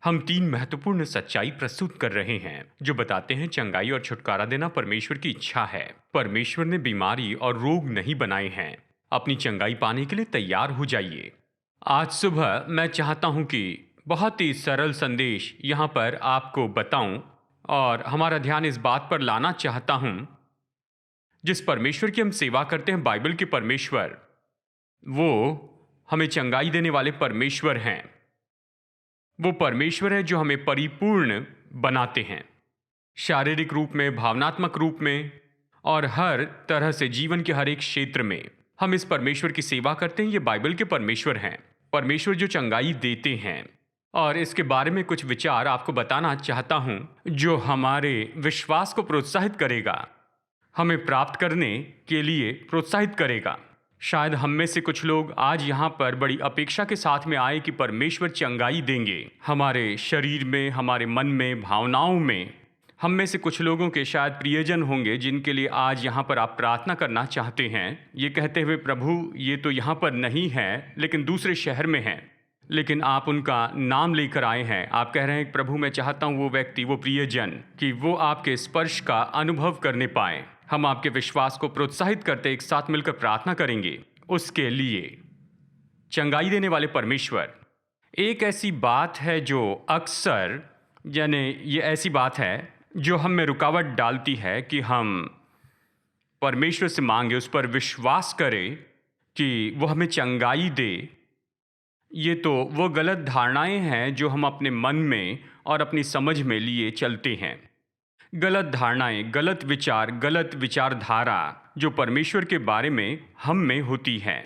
हम 3 महत्वपूर्ण सच्चाई प्रस्तुत कर रहे हैं जो बताते हैं चंगाई और छुटकारा देना परमेश्वर की इच्छा है। परमेश्वर ने बीमारी और रोग नहीं बनाए हैं। अपनी चंगाई पाने के लिए तैयार हो जाइए। आज सुबह मैं चाहता हूं कि बहुत ही सरल संदेश यहां पर आपको बताऊं और हमारा ध्यान इस बात पर लाना चाहता हूं, जिस परमेश्वर की हम सेवा करते हैं, बाइबल के परमेश्वर, वो हमें चंगाई देने वाले परमेश्वर हैं। वो परमेश्वर है जो हमें परिपूर्ण बनाते हैं, शारीरिक रूप में, भावनात्मक रूप में और हर तरह से जीवन के हर एक क्षेत्र में। हम इस परमेश्वर की सेवा करते हैं। ये बाइबल के परमेश्वर हैं, परमेश्वर जो चंगाई देते हैं। और इसके बारे में कुछ विचार आपको बताना चाहता हूं जो हमारे विश्वास को प्रोत्साहित करेगा, हमें प्राप्त करने के लिए प्रोत्साहित करेगा। शायद हम में से कुछ लोग आज यहाँ पर बड़ी अपेक्षा के साथ में आए कि परमेश्वर चंगाई देंगे हमारे शरीर में, हमारे मन में, भावनाओं में। हम में से कुछ लोगों के शायद प्रियजन होंगे जिनके लिए आज यहाँ पर आप प्रार्थना करना चाहते हैं, ये कहते हुए, प्रभु ये तो यहाँ पर नहीं है लेकिन दूसरे शहर में है। लेकिन आप उनका नाम लेकर आए हैं। आप कह रहे हैं, प्रभु मैं चाहता हूँ वो व्यक्ति, वो प्रियजन, कि वो आपके स्पर्श का अनुभव करने पाए। हम आपके विश्वास को प्रोत्साहित करते एक साथ मिलकर प्रार्थना करेंगे उसके लिए। चंगाई देने वाले परमेश्वर एक ऐसी बात है जो अक्सर, यानी ये ऐसी बात है जो हम में रुकावट डालती है कि हम परमेश्वर से मांगे, उस पर विश्वास करें कि वो हमें चंगाई दे। ये तो वो गलत धारणाएं हैं जो हम अपने मन में और अपनी समझ में लिए चलते हैं। गलत धारणाएं, गलत विचार, गलत विचारधारा जो परमेश्वर के बारे में हम में होती है।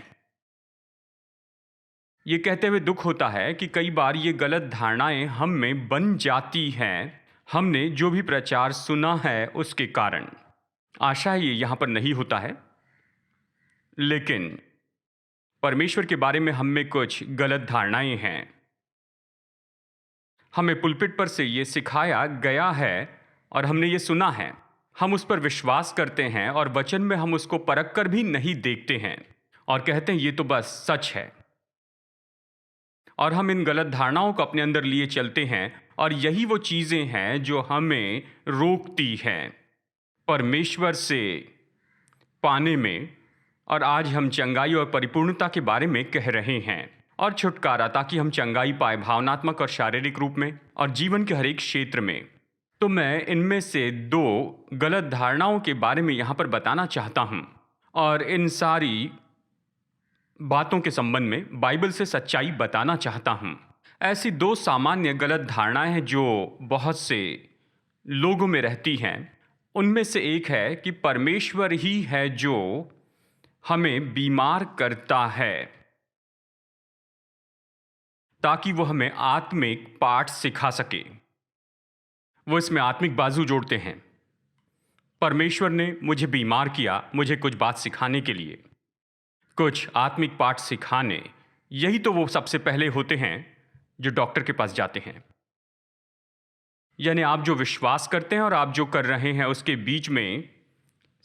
ये कहते हुए दुख होता है कि कई बार ये गलत धारणाएं हम में बन जाती हैं, हमने जो भी प्रचार सुना है उसके कारण। आशा ये यहां पर नहीं होता है, लेकिन परमेश्वर के बारे में हम में कुछ गलत धारणाएं हैं। हमें पुलपिट पर से ये सिखाया गया है और हमने ये सुना है, हम उस पर विश्वास करते हैं और वचन में हम उसको परख कर भी नहीं देखते हैं और कहते हैं ये तो बस सच है। और हम इन गलत धारणाओं को अपने अंदर लिए चलते हैं और यही वो चीजें हैं जो हमें रोकती हैं परमेश्वर से पाने में। और आज हम चंगाई और परिपूर्णता के बारे में कह रहे हैं और छुटकारा, ताकि हम चंगाई पाए भावनात्मक और शारीरिक रूप में और जीवन के हर एक क्षेत्र में। तो मैं इनमें से 2 गलत धारणाओं के बारे में यहां पर बताना चाहता हूं और इन सारी बातों के संबंध में बाइबल से सच्चाई बताना चाहता हूं। ऐसी 2 सामान्य गलत धारणाएं हैं जो बहुत से लोगों में रहती हैं। उनमें से एक है कि परमेश्वर ही है जो हमें बीमार करता है ताकि वो हमें आत्मिक पाठ सिखा सके। वो इसमें आत्मिक बाजू जोड़ते हैं। परमेश्वर ने मुझे बीमार किया मुझे कुछ बात सिखाने के लिए, कुछ आत्मिक पाठ सिखाने। यही तो वो सबसे पहले होते हैं जो डॉक्टर के पास जाते हैं। यानी आप जो विश्वास करते हैं और आप जो कर रहे हैं उसके बीच में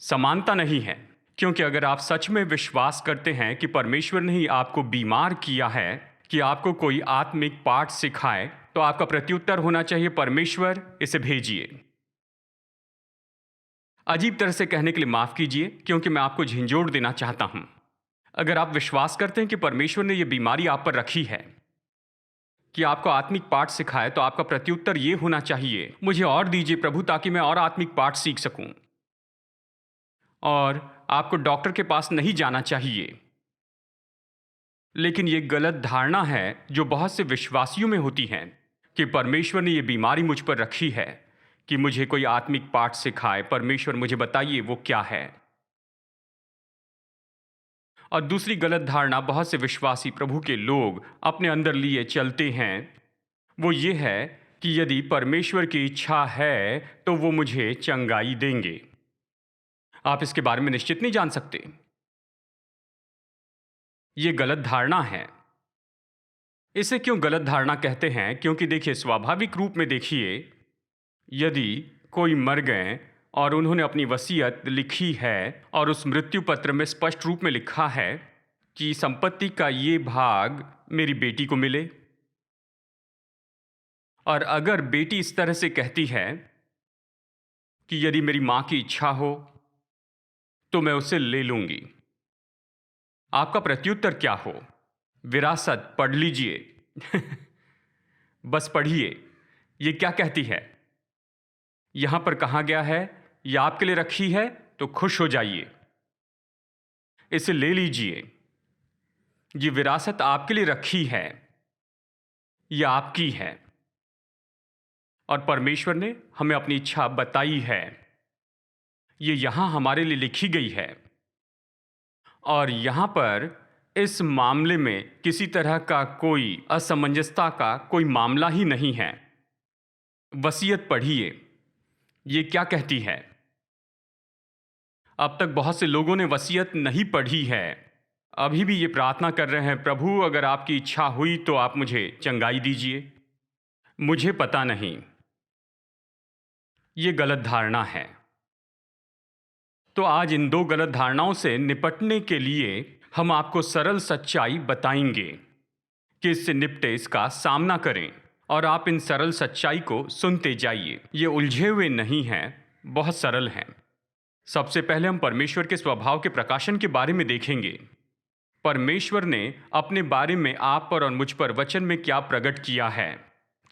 समानता नहीं है। क्योंकि अगर आप सच में विश्वास करते हैं कि परमेश्वर ने ही आपको बीमार किया है कि आपको कोई आत्मिक पाठ सिखाए, तो आपका प्रत्युत्तर होना चाहिए, परमेश्वर इसे भेजिए। अजीब तरह से कहने के लिए माफ कीजिए, क्योंकि मैं आपको झिंझोड़ देना चाहता हूं। अगर आप विश्वास करते हैं कि परमेश्वर ने यह बीमारी आप पर रखी है कि आपको आत्मिक पाठ सिखाए, तो आपका प्रत्युत्तर यह होना चाहिए, मुझे और दीजिए प्रभु ताकि मैं और आत्मिक पाठ सीख सकूं। और आपको डॉक्टर के पास नहीं जाना चाहिए। लेकिन यह गलत धारणा है जो बहुत से विश्वासियों में होती है कि परमेश्वर ने यह बीमारी मुझ पर रखी है कि मुझे कोई आत्मिक पाठ सिखाए। परमेश्वर मुझे बताइए वो क्या है। और दूसरी गलत धारणा बहुत से विश्वासी प्रभु के लोग अपने अंदर लिए चलते हैं, वो ये है कि यदि परमेश्वर की इच्छा है तो वो मुझे चंगाई देंगे। आप इसके बारे में निश्चित नहीं जान सकते। ये गलत धारणा है। इसे क्यों गलत धारणा कहते हैं? क्योंकि देखिए, स्वाभाविक रूप में देखिए, यदि कोई मर गए और उन्होंने अपनी वसीयत लिखी है और उस मृत्यु पत्र में स्पष्ट रूप में लिखा है कि संपत्ति का ये भाग मेरी बेटी को मिले और अगर बेटी इस तरह से कहती है कि यदि मेरी मां की इच्छा हो तो मैं उसे ले लूंगी, आपका प्रत्युत्तर क्या हो? विरासत पढ़ लीजिए। बस पढ़िए, ये क्या कहती है। यहां पर कहा गया है, यह आपके लिए रखी है तो खुश हो जाइए, इसे ले लीजिए। ये विरासत आपके लिए रखी है, यह आपकी है। और परमेश्वर ने हमें अपनी इच्छा बताई है, ये यहां हमारे लिए लिखी गई है। और यहां पर इस मामले में किसी तरह का कोई असमंजसता का कोई मामला ही नहीं है। वसीयत पढ़िए, ये क्या कहती है। अब तक बहुत से लोगों ने वसीयत नहीं पढ़ी है, अभी भी ये प्रार्थना कर रहे हैं, प्रभु अगर आपकी इच्छा हुई तो आप मुझे चंगाई दीजिए। मुझे पता नहीं, ये गलत धारणा है। तो आज इन दो गलत धारणाओं से निपटने के लिए हम आपको सरल सच्चाई बताएंगे कि इससे निपटे, इसका सामना करें। और आप इन सरल सच्चाई को सुनते जाइए, ये उलझे हुए नहीं हैं, बहुत सरल हैं। सबसे पहले हम परमेश्वर के स्वभाव के प्रकाशन के बारे में देखेंगे। परमेश्वर ने अपने बारे में आप पर और मुझ पर वचन में क्या प्रकट किया है।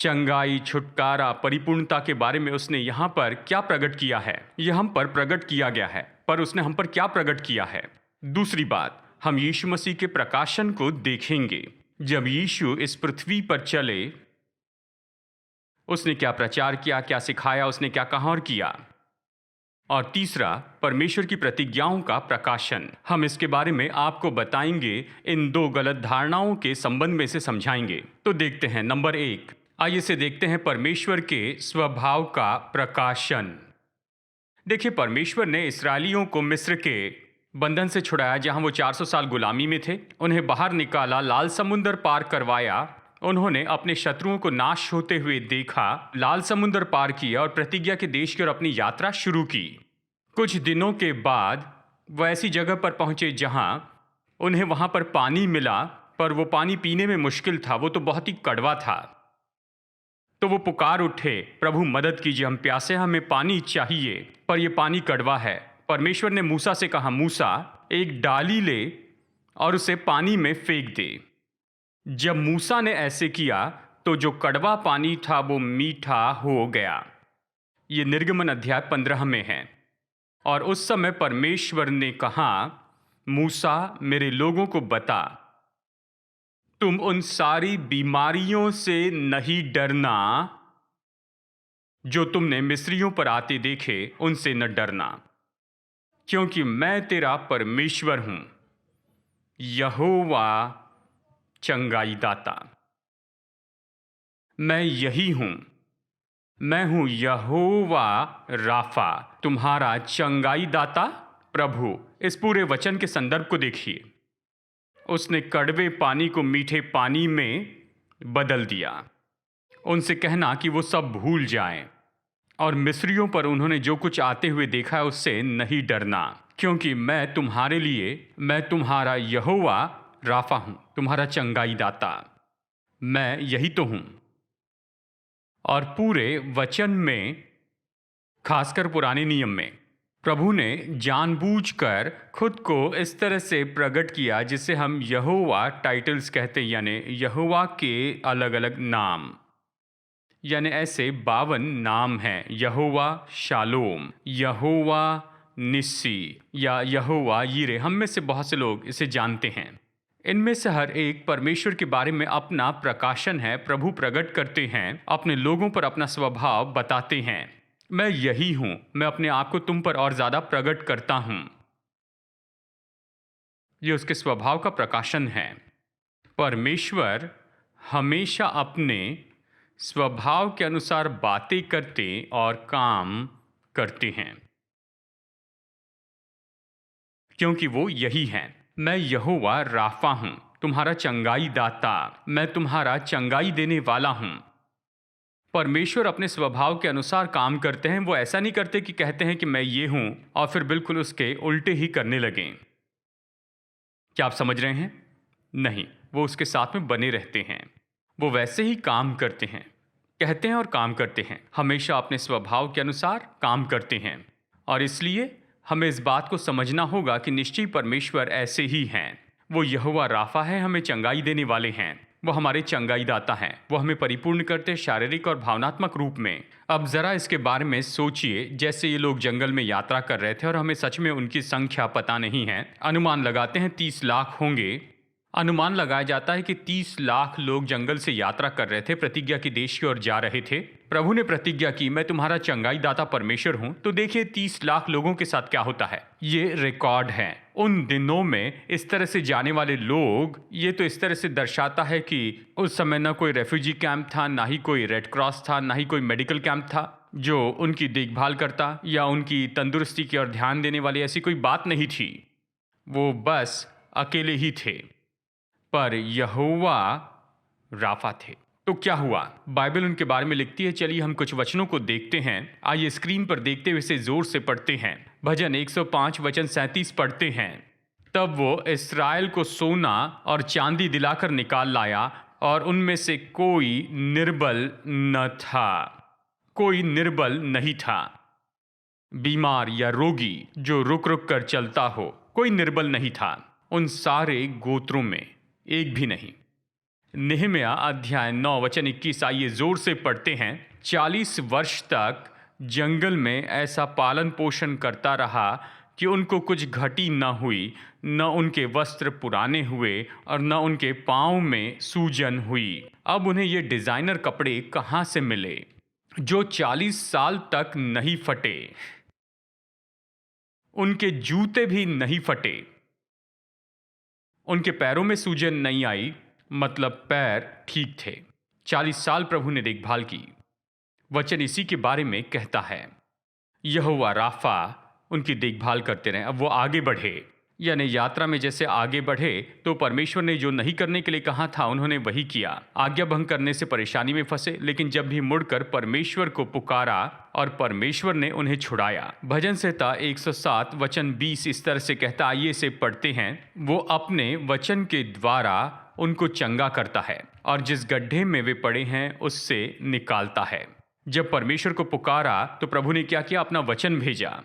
चंगाई, छुटकारा, परिपूर्णता के बारे में उसने यहां पर क्या प्रकट किया है, यह हम पर प्रकट किया गया है, पर उसने हम पर क्या प्रकट किया है। दूसरी बात, हम यीशु मसीह के प्रकाशन को देखेंगे। जब यीशु इस पृथ्वी पर चले, उसने क्या प्रचार किया, क्या सिखाया, उसने क्या कहा और किया। और तीसरा, परमेश्वर की प्रतिज्ञाओं का प्रकाशन। हम इसके बारे में आपको बताएंगे, इन दो गलत धारणाओं के संबंध में इसे समझाएंगे। तो देखते हैं, नंबर 1, आइए से देखते हैं परमेश्वर के स्वभाव का प्रकाशन। देखिए, परमेश्वर ने इस्राएलियों को मिस्र के बंधन से छुड़ाया, जहां वो 400 साल गुलामी में थे। उन्हें बाहर निकाला, लाल समुंदर पार करवाया। उन्होंने अपने शत्रुओं को नाश होते हुए देखा, लाल समुंदर पार किया और प्रतिज्ञा के देश की ओर अपनी यात्रा शुरू की। कुछ दिनों के बाद वह ऐसी जगह पर पहुंचे जहां उन्हें वहां पर पानी मिला, पर वो पानी पीने में मुश्किल था, वो तो बहुत ही कड़वा था। तो वो पुकार उठे, प्रभु मदद कीजिए, हम प्यासे, हमें पानी चाहिए, पर यह पानी कड़वा है। परमेश्वर ने मूसा से कहा, मूसा एक डाली ले और उसे पानी में फेंक दे। जब मूसा ने ऐसे किया तो जो कड़वा पानी था वो मीठा हो गया। ये निर्गमन अध्याय 15 में है। और उस समय परमेश्वर ने कहा, मूसा मेरे लोगों को बता, तुम उन सारी बीमारियों से नहीं डरना जो तुमने मिस्रियों पर आते देखे, उनसे न डरना, क्योंकि मैं तेरा परमेश्वर हूं, यहोवा चंगाई दाता। मैं यही हूं, मैं हूं यहोवा राफा, तुम्हारा चंगाई दाता प्रभु। इस पूरे वचन के संदर्भ को देखिए। उसने कड़वे पानी को मीठे पानी में बदल दिया। उनसे कहना कि वो सब भूल जाएं, और मिस्रियों पर उन्होंने जो कुछ आते हुए देखा है उससे नहीं डरना, क्योंकि मैं तुम्हारे लिए, मैं तुम्हारा यहोवा राफा हूं, तुम्हारा चंगाई दाता। मैं यही तो हूं। और पूरे वचन में, खासकर पुराने नियम में, प्रभु ने जानबूझकर खुद को इस तरह से प्रकट किया जिसे हम यहोवा टाइटल्स कहते हैं, यानी यहोवा के अलग अलग नाम। यानी ऐसे 52 नाम हैं। यहोवा शालोम, यहोवा निस्सी या यहोवा यीरे। हम में से बहुत से लोग इसे जानते हैं। इनमें से हर एक परमेश्वर के बारे में अपना प्रकाशन है। प्रभु प्रकट करते हैं, अपने लोगों पर अपना स्वभाव बताते हैं। मैं यही हूं, मैं अपने आप को तुम पर और ज्यादा प्रकट करता हूं। यह उसके स्वभाव का प्रकाशन है। परमेश्वर हमेशा अपने स्वभाव के अनुसार बातें करते और काम करते हैं, क्योंकि वो यही है। मैं यहोवा राफा हूं, तुम्हारा चंगाई दाता, मैं तुम्हारा चंगाई देने वाला हूं। परमेश्वर अपने स्वभाव के अनुसार काम करते हैं। वो ऐसा नहीं करते कि कहते हैं कि मैं ये हूं और फिर बिल्कुल उसके उल्टे ही करने लगें। क्या आप समझ रहे हैं? नहीं, वो उसके साथ में बने रहते हैं, वो वैसे ही काम करते हैं। कहते हैं और काम करते हैं, हमेशा अपने स्वभाव के अनुसार काम करते हैं। और इसलिए हमें इस बात को समझना होगा कि निश्चय परमेश्वर ऐसे ही हैं। वो यहोवा राफा है, हमें चंगाई देने वाले हैं। वो हमारे चंगाई दाता हैं। वो हमें परिपूर्ण करते हैं शारीरिक और भावनात्मक रूप में। अब जरा इसके बारे में सोचिए, जैसे ये लोग जंगल में यात्रा कर रहे थे और हमें सच में उनकी संख्या पता नहीं है। अनुमान लगाते हैं 30 लाख होंगे। अनुमान लगाया जाता है कि 30 लाख लोग जंगल से यात्रा कर रहे थे, प्रतिज्ञा के देश की ओर जा रहे थे। प्रभु ने प्रतिज्ञा की, मैं तुम्हारा चंगाई दाता परमेश्वर हूं। तो देखिए 30 लाख लोगों के साथ क्या होता है। ये रिकॉर्ड है उन दिनों में इस तरह से जाने वाले लोग। ये तो इस तरह से दर्शाता है कि उस समय ना कोई रेफ्यूजी कैंप था, ना ही कोई रेड क्रॉस था, ना ही कोई मेडिकल कैंप था जो उनकी देखभाल करता या उनकी तंदुरुस्ती की ओर ध्यान देने वाली, ऐसी कोई बात नहीं थी। वो बस अकेले ही थे, पर यहोवा राफा थे। तो क्या हुआ, बाइबल उनके बारे में लिखती है। चलिए हम कुछ वचनों को देखते हैं। आइए स्क्रीन पर देखते हुए इसे जोर से पढ़ते हैं। भजन 105 वचन 37 पढ़ते हैं। तब वो इस्राएल को सोना और चांदी दिलाकर निकाल लाया और उनमें से कोई निर्बल न था। कोई निर्बल नहीं था। बीमार या रोगी जो रुक रुक कर चलता हो, कोई निर्बल नहीं था उन सारे गोत्रों में, एक भी नहीं। नेहम्याह अध्याय 9 वचन 21 आइए जोर से पढ़ते हैं। 40 वर्ष तक जंगल में ऐसा पालन पोषण करता रहा कि उनको कुछ घटी न हुई, न उनके वस्त्र पुराने हुए और न उनके पाँव में सूजन हुई। अब उन्हें ये डिजाइनर कपड़े कहाँ से मिले जो 40 साल तक नहीं फटे। उनके जूते भी नहीं फटे, उनके पैरों में सूजन नहीं आई, मतलब पैर ठीक थे। 40 साल प्रभु ने देखभाल की। वचन इसी के बारे में कहता है। यहोवा राफा उनकी देखभाल करते रहे। अब वो आगे बढ़े, यानी यात्रा में जैसे आगे बढ़े तो परमेश्वर ने जो नहीं करने के लिए कहा था उन्होंने वही किया। आज्ञा भंग करने से परेशानी में फंसे, लेकिन जब भी मुड़कर परमेश्वर को पुकारा और परमेश्वर ने उन्हें छुड़ाया। भजन संहिता 107 वचन 20 इस तरह से कहता, आइए इसे पढ़ते हैं। वो अपने वचन के द्वारा उनको चंगा करता है और जिस गड्ढे में वे पड़े हैं उससे निकालता है। जब परमेश्वर को पुकारा तो प्रभु ने क्या किया, अपना वचन भेजा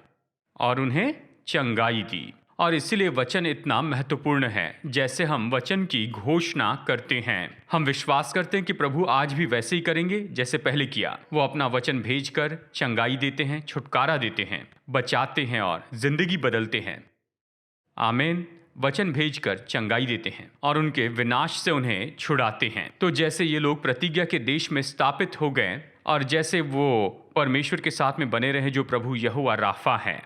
और उन्हें चंगाई दी। और इसीलिए वचन इतना महत्वपूर्ण है। जैसे हम वचन की घोषणा करते हैं, हम विश्वास करते हैं कि प्रभु आज भी वैसे ही करेंगे जैसे पहले किया। वो अपना वचन भेजकर चंगाई देते हैं, छुटकारा देते हैं, बचाते हैं और जिंदगी बदलते हैं। आमीन। वचन भेजकर चंगाई देते हैं और उनके विनाश से उन्हें छुड़ाते हैं। तो जैसे ये लोग प्रतिज्ञा के देश में स्थापित हो गए और जैसे वो परमेश्वर के साथ में बने रहे जो प्रभु यहोवा राफा है।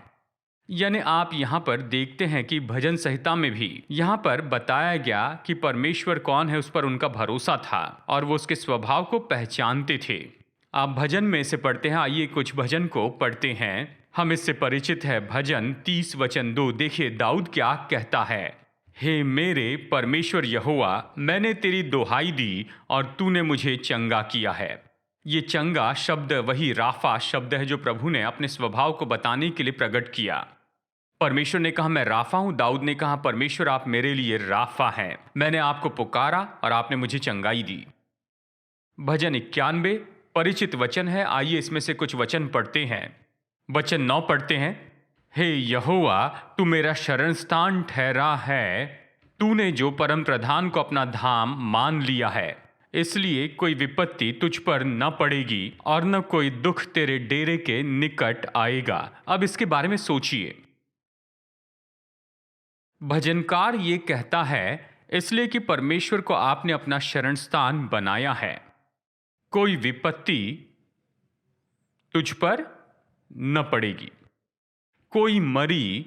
यानी आप यहाँ पर देखते हैं कि भजन संहिता में भी यहाँ पर बताया गया कि परमेश्वर कौन है, उस पर उनका भरोसा था और वो उसके स्वभाव को पहचानते थे। आप भजन में से पढ़ते हैं। आइए कुछ भजन को पढ़ते हैं, हम इससे परिचित है। भजन 30 वचन 2 देखिए दाऊद क्या कहता है। हे मेरे परमेश्वर यहोवा, मैंने तेरी दुहाई दी और तूने मुझे चंगा किया है। ये चंगा शब्द वही राफा शब्द है जो प्रभु ने अपने स्वभाव को बताने के लिए प्रकट किया। परमेश्वर ने कहा मैं राफा हूं, दाऊद ने कहा परमेश्वर आप मेरे लिए राफा हैं। मैंने आपको पुकारा और आपने मुझे चंगाई दी। भजन 91 परिचित वचन है। आइए इसमें से कुछ वचन पढ़ते हैं। वचन 9 पढ़ते हैं। हे यहोवा, तू मेरा शरण स्थान ठहरा है। तूने जो परम प्रधान को अपना धाम मान लिया है, इसलिए कोई विपत्ति तुझ पर न पड़ेगी और न कोई दुख तेरे डेरे के निकट आएगा। अब इसके बारे में सोचिए। भजनकार ये कहता है इसलिए कि परमेश्वर को आपने अपना शरण स्थान बनाया है, कोई विपत्ति तुझ पर न पड़ेगी, कोई मरी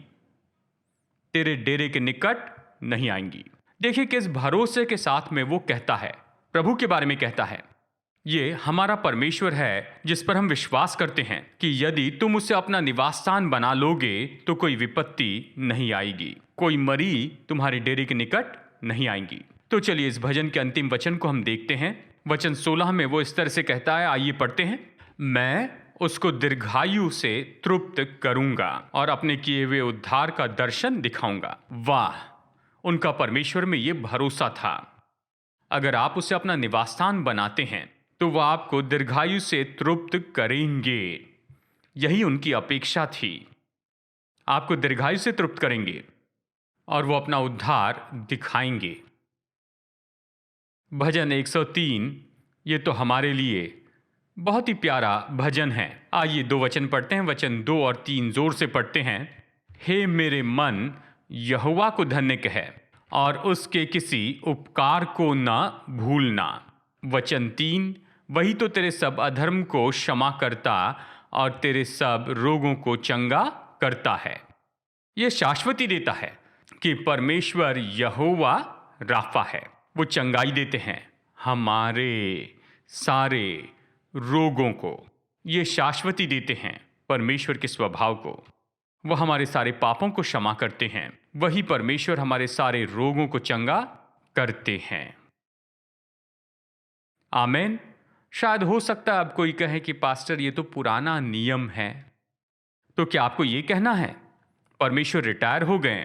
तेरे डेरे के निकट नहीं आएंगी। देखिए किस भरोसे के साथ में वो कहता है, प्रभु के बारे में कहता है। ये हमारा परमेश्वर है जिस पर हम विश्वास करते हैं कि यदि तुम उसे अपना निवास स्थान बना लोगे तो कोई विपत्ति नहीं आएगी, कोई मरी तुम्हारे डेरे के निकट नहीं आएंगी। तो चलिए इस भजन के अंतिम वचन को हम देखते हैं। वचन 16 में वो इस तरह से कहता है, आइए पढ़ते हैं। मैं उसको दीर्घायु से तृप्त करूंगा और अपने किए हुए उद्धार का दर्शन दिखाऊंगा। वाह, उनका परमेश्वर में ये भरोसा था। अगर आप उसे अपना निवास स्थान बनाते हैं तो वह आपको दीर्घायु से तृप्त करेंगे। यही उनकी अपेक्षा थी। आपको दीर्घायु से तृप्त करेंगे और वो अपना उद्धार दिखाएंगे। भजन 103 ये तो हमारे लिए बहुत ही प्यारा भजन है। आइए 2 वचन पढ़ते हैं। वचन 2 और 3 जोर से पढ़ते हैं। हे मेरे मन, यहोवा को धन्य कह और उसके किसी उपकार को न भूलना। वचन 3, वही तो तेरे सब अधर्म को क्षमा करता और तेरे सब रोगों को चंगा करता है। यह शाश्वती देता है कि परमेश्वर यहोवा राफा है। वो चंगाई देते हैं हमारे सारे रोगों को। ये शाश्वती देते हैं परमेश्वर के स्वभाव को। वो हमारे सारे पापों को क्षमा करते हैं। वही परमेश्वर हमारे सारे रोगों को चंगा करते हैं। आमेन। शायद हो सकता है अब कोई कहे कि पास्टर ये तो पुराना नियम है। तो क्या आपको ये कहना है परमेश्वर रिटायर हो गए,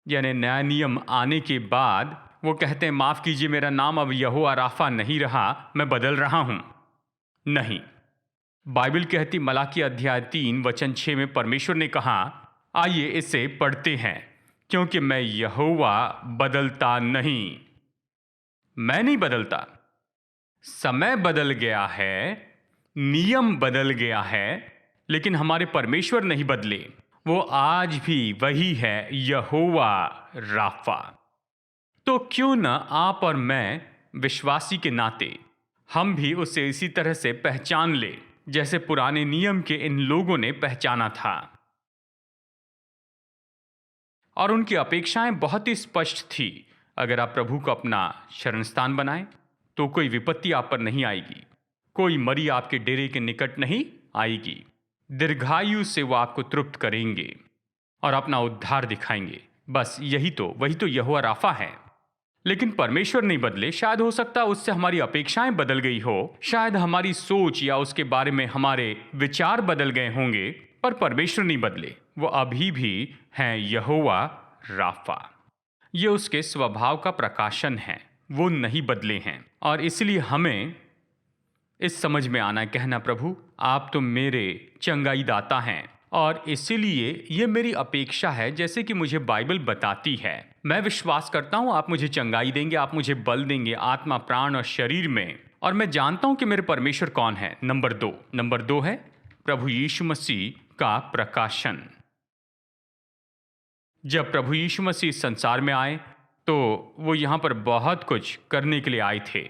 यानी नया नियम आने के बाद वो कहते हैं माफ कीजिए मेरा नाम अब यहोवा राफा नहीं रहा, मैं बदल रहा हूं? नहीं। बाइबल कहती मलाकी अध्याय 3 वचन 6 में परमेश्वर ने कहा, आइए इसे पढ़ते हैं, क्योंकि मैं यहोवा बदलता नहीं। मैं नहीं बदलता। समय बदल गया है, नियम बदल गया है, लेकिन हमारे परमेश्वर नहीं बदले। वो आज भी वही है, यहोवा राफा। तो क्यों न आप और मैं विश्वासी के नाते हम भी उसे इसी तरह से पहचान ले जैसे पुराने नियम के इन लोगों ने पहचाना था। और उनकी अपेक्षाएं बहुत ही स्पष्ट थी। अगर आप प्रभु को अपना शरणस्थान बनाएं तो कोई विपत्ति आप पर नहीं आएगी, कोई मरी आपके डेरे के निकट नहीं आएगी। दीर्घायु से वो आपको तृप्त करेंगे और अपना उद्धार दिखाएंगे। बस वही तो यहोवा राफा है। लेकिन परमेश्वर नहीं बदले। शायद हो सकता है उससे हमारी अपेक्षाएं बदल गई हो, शायद हमारी सोच या उसके बारे में हमारे विचार बदल गए होंगे, पर परमेश्वर नहीं बदले। वो अभी भी हैं यहोवा राफा। ये उसके स्वभाव का प्रकाशन है, वो नहीं बदले हैं। और इसलिए हमें इस समझ में आना, कहना प्रभु आप तो मेरे चंगाई दाता हैं, और इसीलिए ये मेरी अपेक्षा है जैसे कि मुझे बाइबल बताती है। मैं विश्वास करता हूं आप मुझे चंगाई देंगे, आप मुझे बल देंगे आत्मा, प्राण और शरीर में। और मैं जानता हूं कि मेरे परमेश्वर कौन है। नंबर दो है प्रभु यीशु मसीह का प्रकाशन। जब प्रभु यीशु मसीह संसार में आए तो वो यहां पर बहुत कुछ करने के लिए आए थे।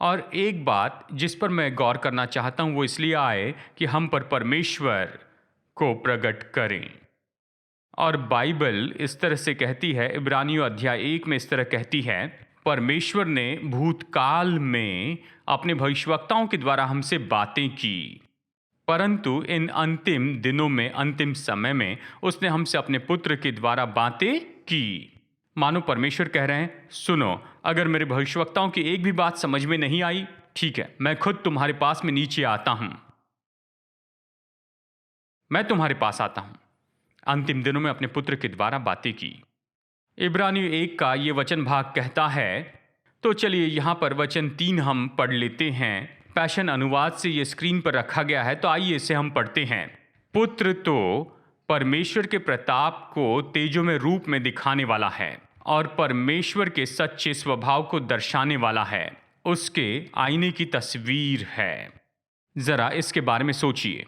और एक बात जिस पर मैं गौर करना चाहता हूं वो इसलिए आए कि हम पर परमेश्वर को प्रकट करें। और बाइबल इस तरह से कहती है, इब्रानियों अध्याय 1 में इस तरह कहती है, परमेश्वर ने भूतकाल में अपने भविष्यवक्ताओं के द्वारा हमसे बातें की, परंतु इन अंतिम दिनों में, अंतिम समय में उसने हमसे अपने पुत्र के द्वारा बातें की। मानो परमेश्वर कह रहे हैं, सुनो, अगर मेरे भविष्यवक्ताओं की एक भी बात समझ में नहीं आई, ठीक है, मैं खुद तुम्हारे पास में नीचे आता हूं, मैं तुम्हारे पास आता हूं। अंतिम दिनों में अपने पुत्र के द्वारा बातें की। इब्रानियों 1 का ये वचन भाग कहता है, तो चलिए यहां पर वचन 3 हम पढ़ लेते हैं। पैशन अनुवाद से ये स्क्रीन पर रखा गया है, तो आइए इसे हम पढ़ते हैं। पुत्र तो परमेश्वर के प्रताप को तेजों में रूप में दिखाने वाला है और परमेश्वर के सच्चे स्वभाव को दर्शाने वाला है, उसके आईने की तस्वीर है। जरा इसके बारे में सोचिए।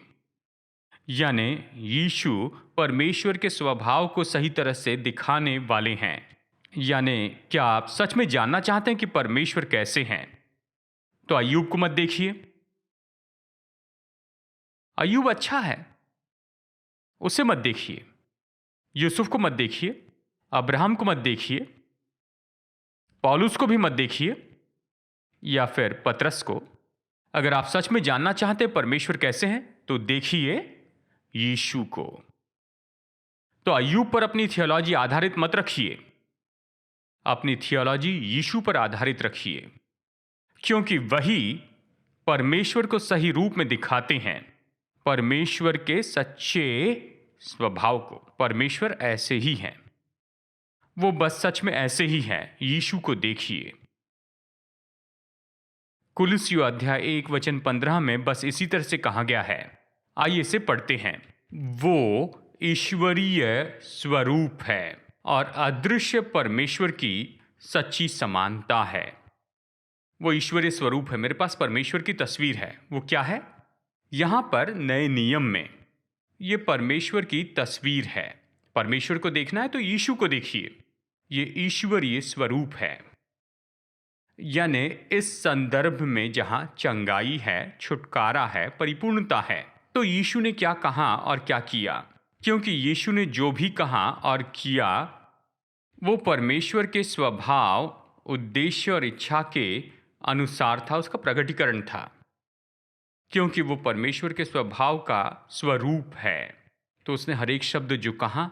यानी यीशु परमेश्वर के स्वभाव को सही तरह से दिखाने वाले हैं। यानी क्या आप सच में जानना चाहते हैं कि परमेश्वर कैसे हैं? तो अय्यूब को मत देखिए, अय्यूब अच्छा है, उसे मत देखिए। यूसुफ को मत देखिए, अब्राहम को मत देखिए, पौलुस को भी मत देखिए, या फिर पतरस को। अगर आप सच में जानना चाहते हैं परमेश्वर कैसे हैं तो देखिए यीशु को। तो अय्यूब पर अपनी थियोलॉजी आधारित मत रखिए, अपनी थियोलॉजी यीशु पर आधारित रखिए, क्योंकि वही परमेश्वर को सही रूप में दिखाते हैं, परमेश्वर के सच्चे स्वभाव को। परमेश्वर ऐसे ही हैं, वो बस सच में ऐसे ही हैं। यीशु को देखिए। कुलुस्सियों अध्याय 1 वचन 15 में बस इसी तरह से कहा गया है। आइए इसे पढ़ते हैं। वो ईश्वरीय स्वरूप है और अदृश्य परमेश्वर की सच्ची समानता है। वो ईश्वरीय स्वरूप है। मेरे पास परमेश्वर की तस्वीर है। वो क्या है? यहां पर नए नियम में ये परमेश्वर की तस्वीर है। परमेश्वर को देखना है तो यीशु को देखिए। ये ईश्वरीय स्वरूप है। यानी इस संदर्भ में जहां चंगाई है, छुटकारा है, परिपूर्णता है, तो यीशु ने क्या कहा और क्या किया? क्योंकि यीशु ने जो भी कहा और किया वो परमेश्वर के स्वभाव, उद्देश्य और इच्छा के अनुसार था, उसका प्रकटीकरण था। क्योंकि वो परमेश्वर के स्वभाव का स्वरूप है, तो उसने हर एक शब्द जो कहा,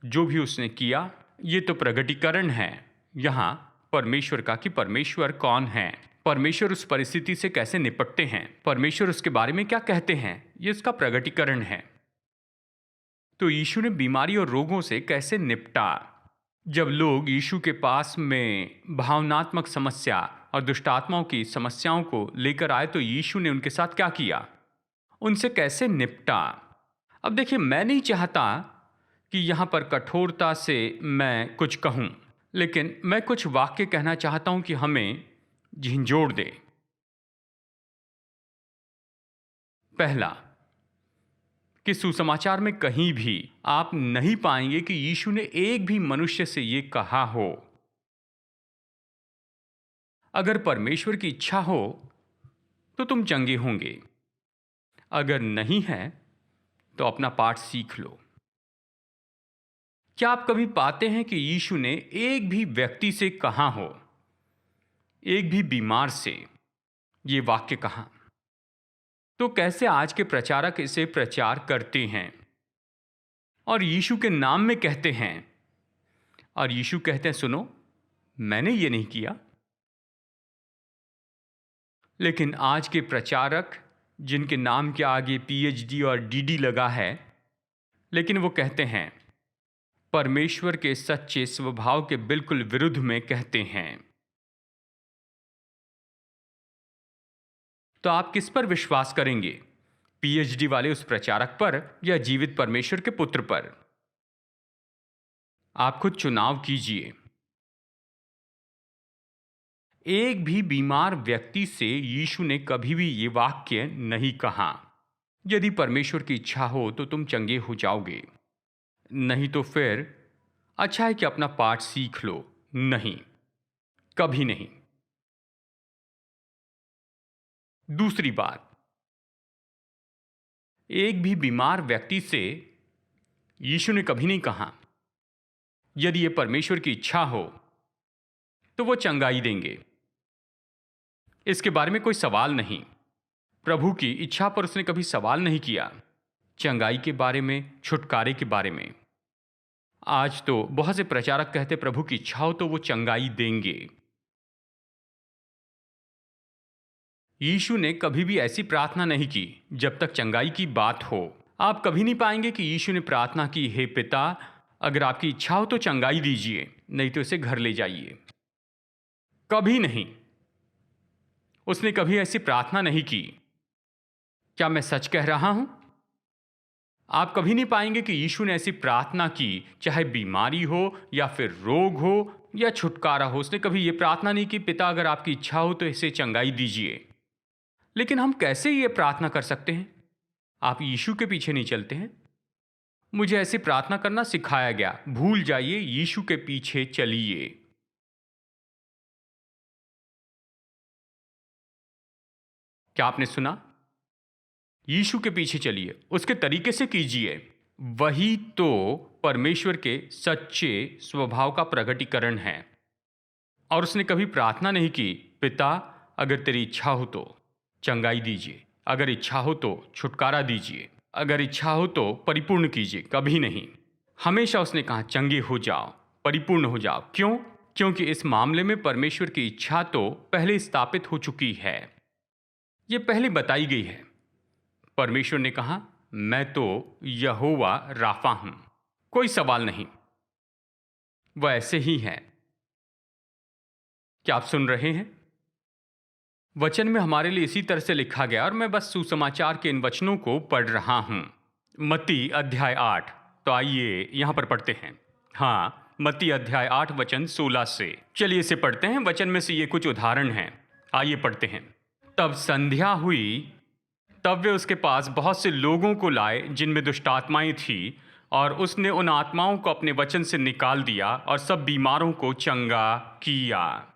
जो भी उसने किया, ये तो प्रकटीकरण है यहां परमेश्वर का कि परमेश्वर कौन है, परमेश्वर उस परिस्थिति से कैसे निपटते हैं, परमेश्वर उसके बारे में क्या कहते हैं, ये उसका प्रकटीकरण है। तो यीशु ने बीमारी और रोगों से कैसे निपटा? जब लोग यीशु के पास में भावनात्मक समस्या और दुष्टात्माओं की समस्याओं को लेकर आए तो यीशु ने उनके साथ क्या किया? उनसे कैसे निपटा? अब देखिए, मैं नहीं चाहता कि यहां पर कठोरता से मैं कुछ कहूं, लेकिन मैं कुछ वाक्य कहना चाहता हूं कि हमें झिंझोड़ दे। पहला, कि सुसमाचार में कहीं भी आप नहीं पाएंगे कि यीशु ने एक भी मनुष्य से यह कहा हो। अगर परमेश्वर की इच्छा हो तो तुम चंगे होंगे, अगर नहीं है तो अपना पाठ सीख लो। क्या आप कभी पाते हैं कि यीशु ने एक भी व्यक्ति से कहा हो, एक भी बीमार से ये वाक्य कहा? तो कैसे आज के प्रचारक इसे प्रचार करते हैं और यीशु के नाम में कहते हैं, और यीशु कहते हैं सुनो, मैंने ये नहीं किया। लेकिन आज के प्रचारक जिनके नाम के आगे पीएचडी और डीडी लगा है, लेकिन वो कहते हैं परमेश्वर के सच्चे स्वभाव के बिल्कुल विरुद्ध में कहते हैं। तो आप किस पर विश्वास करेंगे? पीएचडी वाले उस प्रचारक पर या जीवित परमेश्वर के पुत्र पर? आप खुद चुनाव कीजिए। एक भी बीमार व्यक्ति से यीशु ने कभी भी ये वाक्य नहीं कहा, यदि परमेश्वर की इच्छा हो तो तुम चंगे हो जाओगे, नहीं तो फिर अच्छा है कि अपना पाठ सीख लो। नहीं, कभी नहीं। दूसरी बात, एक भी बीमार व्यक्ति से यीशु ने कभी नहीं कहा यदि ये परमेश्वर की इच्छा हो तो वो चंगाई देंगे। इसके बारे में कोई सवाल नहीं। प्रभु की इच्छा पर उसने कभी सवाल नहीं किया, चंगाई के बारे में, छुटकारे के बारे में। आज तो बहुत से प्रचारक कहते प्रभु की इच्छा हो तो वो चंगाई देंगे। यीशु ने कभी भी ऐसी प्रार्थना नहीं की जब तक चंगाई की बात हो। आप कभी नहीं पाएंगे कि यीशु ने प्रार्थना की, हे पिता, अगर आपकी इच्छा हो तो चंगाई दीजिए, नहीं तो इसे घर ले जाइए। कभी नहीं। उसने कभी ऐसी प्रार्थना नहीं की। क्या मैं सच कह रहा हूं? आप कभी नहीं पाएंगे कि यीशु ने ऐसी प्रार्थना की, चाहे बीमारी हो या फिर रोग हो या छुटकारा हो। उसने कभी यह प्रार्थना नहीं की, पिता अगर आपकी इच्छा हो तो इसे चंगाई दीजिए। लेकिन हम कैसे ये प्रार्थना कर सकते हैं? आप यीशु के पीछे नहीं चलते हैं। मुझे ऐसी प्रार्थना करना सिखाया गया, भूल जाइए, यीशु के पीछे चलिए। क्या आपने सुना? यीशु के पीछे चलिए, उसके तरीके से कीजिए। वही तो परमेश्वर के सच्चे स्वभाव का प्रकटीकरण है। और उसने कभी प्रार्थना नहीं की, पिता अगर तेरी इच्छा हो तो चंगाई दीजिए, अगर इच्छा हो तो छुटकारा दीजिए, अगर इच्छा हो तो परिपूर्ण कीजिए। कभी नहीं। हमेशा उसने कहा चंगे हो जाओ, परिपूर्ण हो जाओ। क्यों? क्योंकि इस मामले में परमेश्वर की इच्छा तो पहले स्थापित हो चुकी है, यह पहले बताई गई है। परमेश्वर ने कहा मैं तो यहोवा राफा हूं। कोई सवाल नहीं, वह ऐसे ही है। क्या आप सुन रहे हैं? वचन में हमारे लिए इसी तरह से लिखा गया और मैं बस सुसमाचार के इन वचनों को पढ़ रहा हूं। मत्ती अध्याय 8। तो आइए यहां पर पढ़ते हैं। हाँ, मत्ती अध्याय 8 वचन 16 से। चलिए इसे पढ़ते हैं। वचन में से ये कुछ उदाहरण हैं। आइए पढ़ते हैं। तब संध्या हुई, तब वे उसके पास बहुत से लोगों को लाए जिनमें दुष्ट आत्माएं थी, और उसने उन आत्माओं को अपने वचन से निकाल दिया और सब बीमारों को चंगा किया।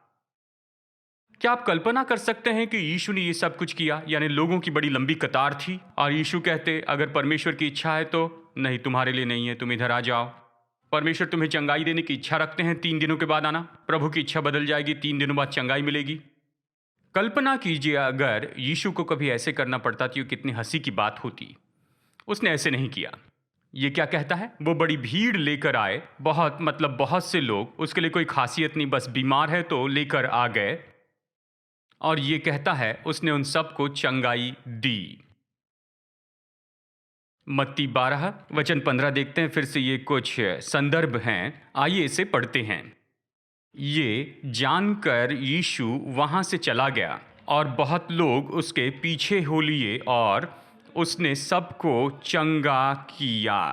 क्या आप कल्पना कर सकते हैं कि यीशु ने ये सब कुछ किया? यानी लोगों की बड़ी लंबी कतार थी और यीशु कहते, अगर परमेश्वर की इच्छा है तो नहीं, तुम्हारे लिए नहीं है, तुम इधर आ जाओ। परमेश्वर तुम्हें चंगाई देने की इच्छा रखते हैं, 3 दिनों के बाद आना। प्रभु की इच्छा बदल जाएगी, 3 दिनों बाद चंगाई मिलेगी। कल्पना कीजिए अगर यीशु को कभी ऐसे करना पड़ता तो कितनी हंसी की बात होती। उसने ऐसे नहीं किया। ये क्या कहता है? वो बड़ी भीड़ लेकर आए, बहुत से लोग, उसके लिए कोई खासियत नहीं, बस बीमार है तो लेकर आ गए। और ये कहता है उसने उन सबको चंगाई दी। मत्ती 12 वचन 15 देखते हैं। फिर से ये कुछ संदर्भ हैं, आइए इसे पढ़ते हैं। ये जानकर यीशु वहां से चला गया और बहुत लोग उसके पीछे हो लिए और उसने सबको चंगा किया।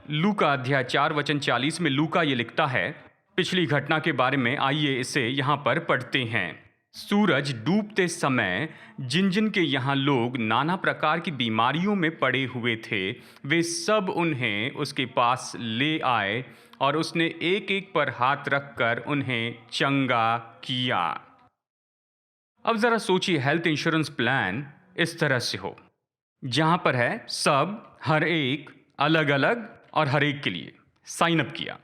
लूका अध्याय 4 वचन 40 में लूका ये लिखता है पिछली घटना के बारे में। आइए इसे यहां पर पढ़ते हैं। सूरज डूबते समय जिन जिन के यहाँ लोग नाना प्रकार की बीमारियों में पड़े हुए थे, वे सब उन्हें उसके पास ले आए और उसने एक एक पर हाथ रखकर उन्हें चंगा किया। अब जरा सोचिए, हेल्थ इंश्योरेंस प्लान इस तरह से हो, जहां पर है सब, हर एक, अलग अलग और हर एक के लिए साइन अप किया।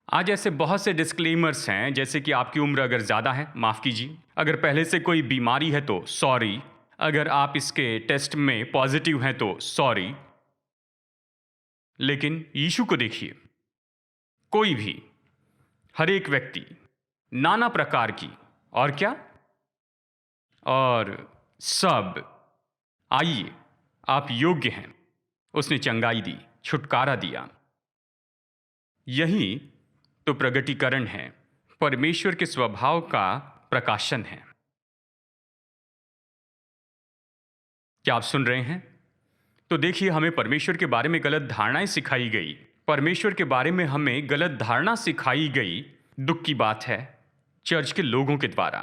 आज ऐसे बहुत से डिस्क्लेमर्स हैं, जैसे कि आपकी उम्र अगर ज़्यादा है माफ़ कीजिए, अगर पहले से कोई बीमारी है तो सॉरी, अगर आप इसके टेस्ट में पॉजिटिव हैं तो सॉरी। लेकिन यीशु को देखिए, कोई भी, हर एक व्यक्ति, नाना प्रकार की, और क्या, और सब, आइए आप योग्य हैं। उसने चंगाई दी, छुटकारा दिया। यही तो प्रगटीकरण है, परमेश्वर के स्वभाव का प्रकाशन है। क्या आप सुन रहे हैं? तो देखिए, हमें परमेश्वर के बारे में गलत धारणाएं सिखाई गई। परमेश्वर के बारे में हमें गलत धारणा सिखाई गई, दुख की बात है, चर्च के लोगों के द्वारा।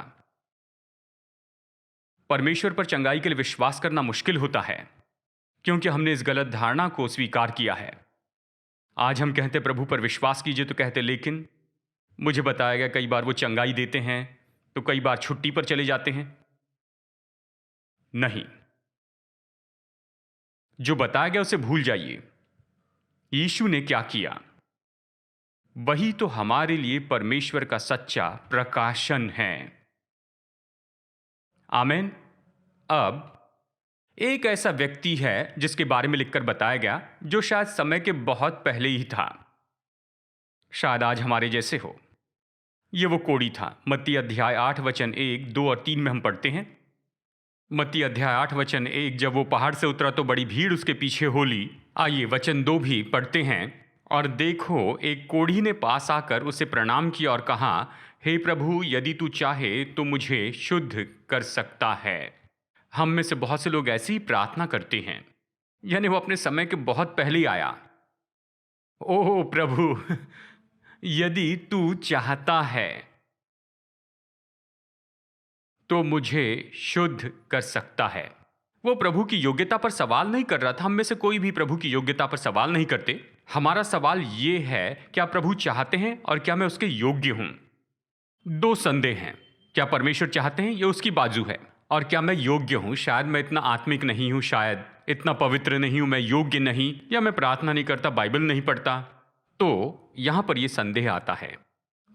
परमेश्वर पर चंगाई के लिए विश्वास करना मुश्किल होता है क्योंकि हमने इस गलत धारणा को स्वीकार किया है। आज हम कहते प्रभु पर विश्वास कीजिए तो कहते, लेकिन मुझे बताया गया कई बार वो चंगाई देते हैं तो कई बार छुट्टी पर चले जाते हैं। नहीं, जो बताया गया उसे भूल जाइए। यीशु ने क्या किया, वही तो हमारे लिए परमेश्वर का सच्चा प्रकाशन है। आमेन। अब एक ऐसा व्यक्ति है जिसके बारे में लिखकर बताया गया, जो शायद समय के बहुत पहले ही था, शायद आज हमारे जैसे हो। ये वो कोढ़ी था। मत्ती अध्याय 8 वचन 1, 2 और 3 में हम पढ़ते हैं। मत्ती अध्याय 8 वचन 1, जब वो पहाड़ से उतरा तो बड़ी भीड़ उसके पीछे हो ली। आइए वचन 2 भी पढ़ते हैं। और देखो, एक कोढ़ी ने पास आकर उसे प्रणाम किया और कहा, हे प्रभु, यदि तू चाहे तो मुझे शुद्ध कर सकता है। हम में से बहुत से लोग ऐसी ही प्रार्थना करते हैं, यानी वो अपने समय के बहुत पहले ही आया। ओह प्रभु, यदि तू चाहता है तो मुझे शुद्ध कर सकता है। वो प्रभु की योग्यता पर सवाल नहीं कर रहा था। हम में से कोई भी प्रभु की योग्यता पर सवाल नहीं करते। हमारा सवाल ये है, क्या प्रभु चाहते हैं और क्या मैं उसके योग्य हूं? 2 संदेह हैं। क्या परमेश्वर चाहते हैं, ये उसकी बाजू है, और क्या मैं योग्य हूं? शायद मैं इतना आत्मिक नहीं हूं, शायद इतना पवित्र नहीं हूं, मैं योग्य नहीं, या मैं प्रार्थना नहीं करता, बाइबल नहीं पढ़ता। तो यहां पर यह संदेह आता है।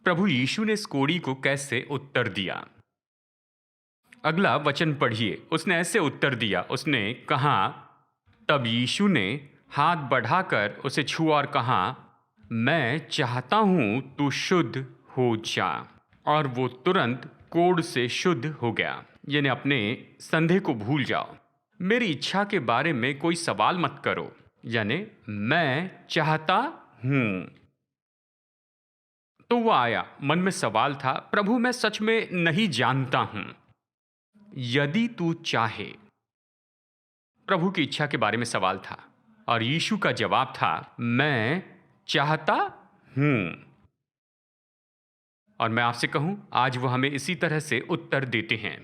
प्रभु यीशु ने इस कोढ़ी को कैसे उत्तर दिया? अगला वचन पढ़िए। उसने ऐसे उत्तर दिया, उसने कहा, तब यीशु ने हाथ बढ़ाकर उसे छुआ और कहा, मैं चाहता हूं तू शुद्ध हो जा। और वो तुरंत कोढ़ से शुद्ध हो गया। यानी अपने संदेह को भूल जाओ, मेरी इच्छा के बारे में कोई सवाल मत करो, यानी मैं चाहता हूं। तो वो आया। मन में सवाल था, प्रभु मैं सच में नहीं जानता हूं, यदि तू चाहे। प्रभु की इच्छा के बारे में सवाल था और यीशु का जवाब था, मैं चाहता हूं। और मैं आपसे कहूं, आज वो हमें इसी तरह से उत्तर देते हैं।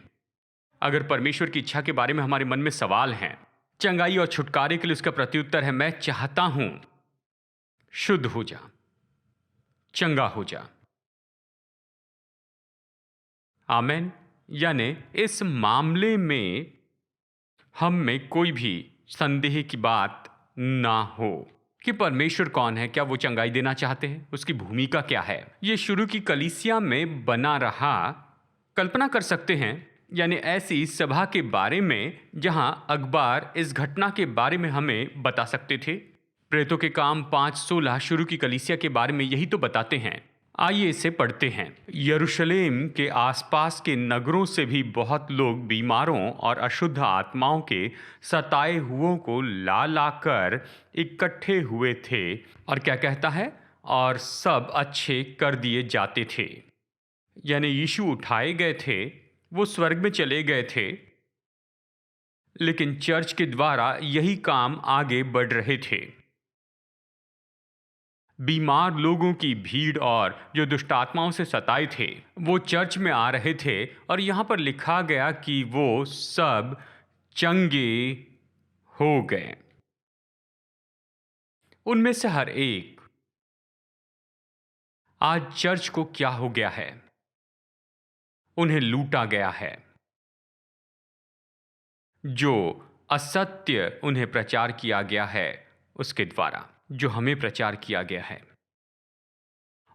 अगर परमेश्वर की इच्छा के बारे में हमारे मन में सवाल हैं, चंगाई और छुटकारे के लिए उसका प्रत्युत्तर है, मैं चाहता हूं, शुद्ध हो जा, चंगा हो जा। आमेन। यानी इस मामले में हम में कोई भी संदेह की बात ना हो कि परमेश्वर कौन है, क्या वो चंगाई देना चाहते हैं, उसकी भूमिका क्या है। ये शुरू की कलीसिया में बना रहा। कल्पना कर सकते हैं, यानी ऐसी सभा के बारे में जहां अखबार इस घटना के बारे में हमें बता सकते थे। प्रेतों के काम 5:16 शुरू की कलीसिया के बारे में यही तो बताते हैं। आइए इसे पढ़ते हैं। यरूशलेम के आसपास के नगरों से भी बहुत लोग बीमारों और अशुद्ध आत्माओं के सताए हुओं को ला लाकर इकट्ठे हुए थे। और क्या कहता है, और सब अच्छे कर दिए जाते थे। यानी यीशु उठाए गए थे, वो स्वर्ग में चले गए थे, लेकिन चर्च के द्वारा यही काम आगे बढ़ रहे थे। बीमार लोगों की भीड़ और जो दुष्ट आत्माओं से सताए थे, वो चर्च में आ रहे थे। और यहां पर लिखा गया कि वो सब चंगे हो गए। उनमें से हर एक। आज चर्च को क्या हो गया है? उन्हें लूटा गया है। जो असत्य उन्हें प्रचार किया गया है, उसके द्वारा जो हमें प्रचार किया गया है,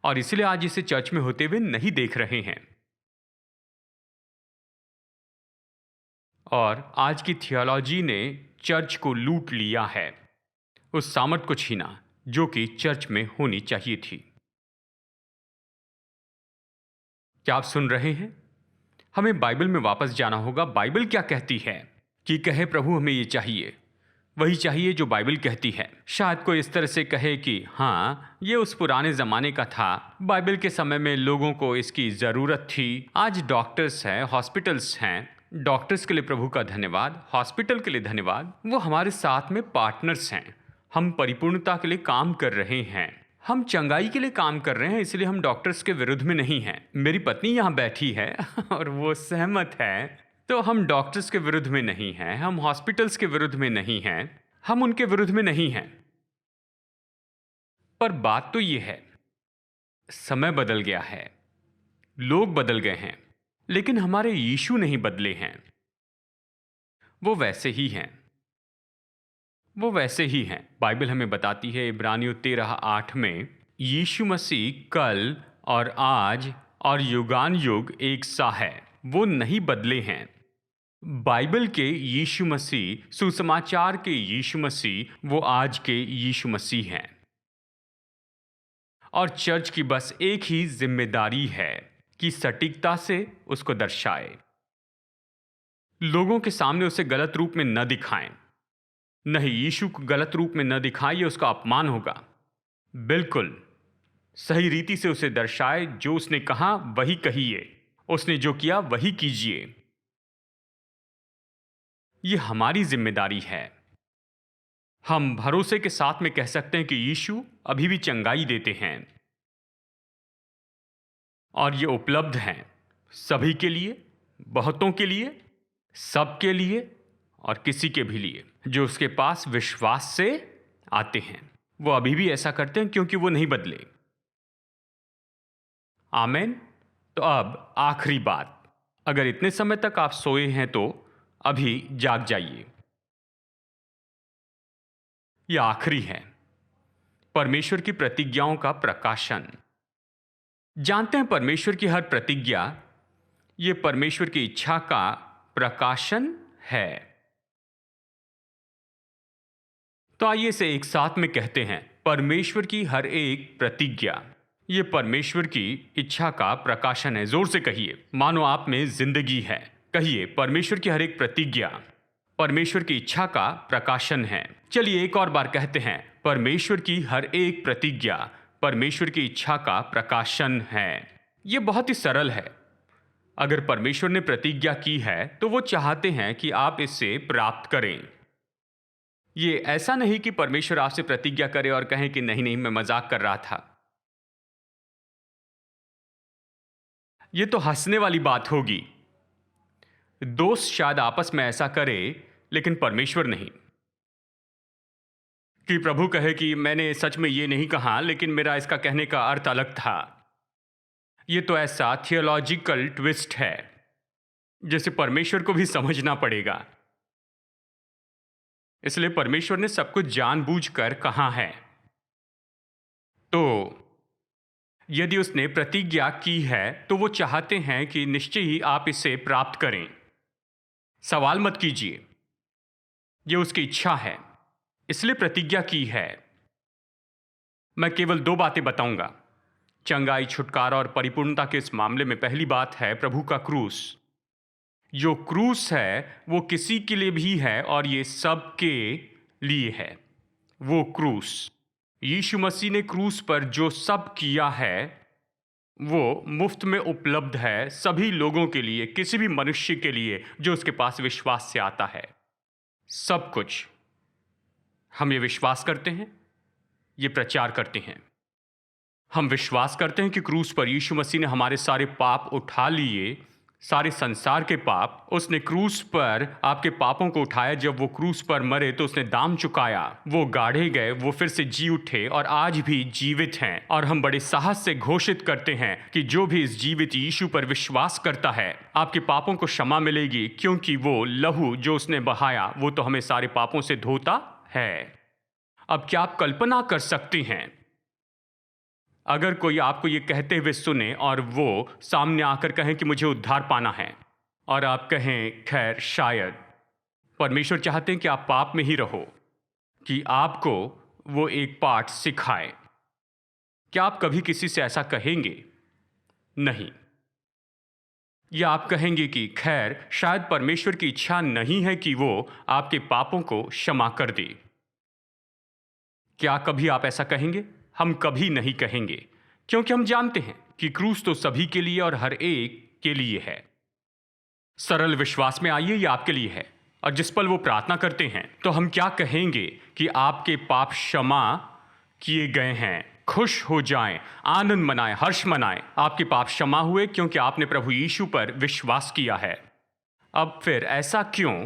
और इसलिए आज इसे चर्च में होते हुए नहीं देख रहे हैं। और आज की थियोलॉजी ने चर्च को लूट लिया है, उस सामर्थ को छीना जो कि चर्च में होनी चाहिए थी। क्या आप सुन रहे हैं? हमें बाइबल में वापस जाना होगा। बाइबल क्या कहती है कि कहे प्रभु हमें ये चाहिए, वही चाहिए जो बाइबल कहती है। शायद कोई इस तरह से कहे कि हाँ, ये उस पुराने ज़माने का था, बाइबल के समय में लोगों को इसकी ज़रूरत थी। आज डॉक्टर्स हैं, हॉस्पिटल्स हैं। डॉक्टर्स के लिए प्रभु का धन्यवाद, हॉस्पिटल के लिए धन्यवाद, वो हमारे साथ में पार्टनर्स हैं। हम परिपूर्णता के लिए काम कर रहे हैं, हम चंगाई के लिए काम कर रहे हैं, इसलिए हम डॉक्टर्स के विरुद्ध में नहीं हैं। मेरी पत्नी यहाँ बैठी है और वो सहमत है। तो हम डॉक्टर्स के विरुद्ध में नहीं हैं, हम हॉस्पिटल्स के विरुद्ध में नहीं हैं, हम उनके विरुद्ध में नहीं हैं। पर बात तो ये है, समय बदल गया है, लोग बदल गए हैं, लेकिन हमारे यीशु नहीं बदले हैं। वो वैसे ही हैं, वो वैसे ही हैं। बाइबल हमें बताती है इब्रानियों 13:8 में, यीशु मसीह कल और आज और युगान युग एक सा है, वो नहीं बदले हैं। बाइबल के यीशु मसीह, सुसमाचार के यीशु मसीह, वो आज के यीशु मसीह हैं। और चर्च की बस एक ही जिम्मेदारी है कि सटीकता से उसको दर्शाए, लोगों के सामने उसे गलत रूप में न दिखाएं। नहीं, यीशु को गलत रूप में न दिखाएं, ये उसका अपमान होगा। बिल्कुल सही रीति से उसे दर्शाए, जो उसने कहा वही कहिए, उसने जो किया वही कीजिए। ये हमारी जिम्मेदारी है। हम भरोसे के साथ में कह सकते हैं कि यीशु अभी भी चंगाई देते हैं, और ये उपलब्ध हैं सभी के लिए, बहुतों के लिए, सबके लिए, और किसी के भी लिए जो उसके पास विश्वास से आते हैं। वो अभी भी ऐसा करते हैं क्योंकि वो नहीं बदले। आमेन। तो अब आखिरी बात, अगर इतने समय तक आप सोए हैं तो अभी जाग जाइए। यह आखिरी है, परमेश्वर की प्रतिज्ञाओं का प्रकाशन। जानते हैं, परमेश्वर की हर प्रतिज्ञा ये परमेश्वर की इच्छा का प्रकाशन है। तो आइए इसे एक साथ में कहते हैं, परमेश्वर की हर एक प्रतिज्ञा ये परमेश्वर की इच्छा का प्रकाशन है। जोर से कहिए, मानो आप में जिंदगी है। कहिए, परमेश्वर की हर एक प्रतिज्ञा परमेश्वर की इच्छा का प्रकाशन है। चलिए एक और बार कहते हैं, परमेश्वर की हर एक प्रतिज्ञा परमेश्वर की इच्छा का प्रकाशन है। यह बहुत ही सरल है। अगर परमेश्वर ने प्रतिज्ञा की है तो वो चाहते हैं कि आप इससे प्राप्त करें। ये ऐसा नहीं कि परमेश्वर आपसे प्रतिज्ञा करे और कहें कि नहीं नहीं, मैं मजाक कर रहा था। यह तो हंसने वाली बात होगी। दोस्त शायद आपस में ऐसा करे, लेकिन परमेश्वर नहीं। कि प्रभु कहे कि मैंने सच में ये नहीं कहा, लेकिन मेरा इसका कहने का अर्थ अलग था। यह तो ऐसा थियोलॉजिकल ट्विस्ट है जिसे परमेश्वर को भी समझना पड़ेगा। इसलिए परमेश्वर ने सब कुछ जानबूझकर कहा है। तो यदि उसने प्रतिज्ञा की है तो वो चाहते हैं कि निश्चय ही आप इसे प्राप्त करें। सवाल मत कीजिए, यह उसकी इच्छा है, इसलिए प्रतिज्ञा की है। मैं केवल 2 बातें बताऊंगा चंगाई, छुटकारा और परिपूर्णता के इस मामले में। पहली बात है प्रभु का क्रूस। जो क्रूस है वो किसी के लिए भी है और ये सबके लिए है। वो क्रूस, यीशु मसीह ने क्रूस पर जो सब किया है वो मुफ्त में उपलब्ध है सभी लोगों के लिए, किसी भी मनुष्य के लिए जो उसके पास विश्वास से आता है। सब कुछ हम ये विश्वास करते हैं, ये प्रचार करते हैं। हम विश्वास करते हैं कि क्रूस पर यीशु मसीह ने हमारे सारे पाप उठा लिए, सारे संसार के पाप। उसने क्रूस पर आपके पापों को उठाया। जब वो क्रूस पर मरे तो उसने दाम चुकाया। वो गाड़े गए, वो फिर से जी उठे और आज भी जीवित हैं। और हम बड़े साहस से घोषित करते हैं कि जो भी इस जीवित यीशु पर विश्वास करता है, आपके पापों को क्षमा मिलेगी, क्योंकि वो लहू जो उसने बहाया वो तो हमें सारे पापों से धोता है। अब क्या आप कल्पना कर सकते हैं अगर कोई आपको ये कहते हुए सुने और वो सामने आकर कहें कि मुझे उद्धार पाना है, और आप कहें खैर शायद परमेश्वर चाहते हैं कि आप पाप में ही रहो, कि आपको वो एक पाठ सिखाए। क्या आप कभी किसी से ऐसा कहेंगे? नहीं। या आप कहेंगे कि खैर शायद परमेश्वर की इच्छा नहीं है कि वो आपके पापों को क्षमा कर दे। क्या कभी आप ऐसा कहेंगे? हम कभी नहीं कहेंगे, क्योंकि हम जानते हैं कि क्रूस तो सभी के लिए और हर एक के लिए है। सरल विश्वास में आइए, ये आपके लिए है। और जिस पल वो प्रार्थना करते हैं तो हम क्या कहेंगे कि आपके पाप क्षमा किए गए हैं, खुश हो जाएं, आनंद मनाएं, हर्ष मनाएं। आपके पाप क्षमा हुए क्योंकि आपने प्रभु यीशु पर विश्वास किया है। अब फिर ऐसा क्यों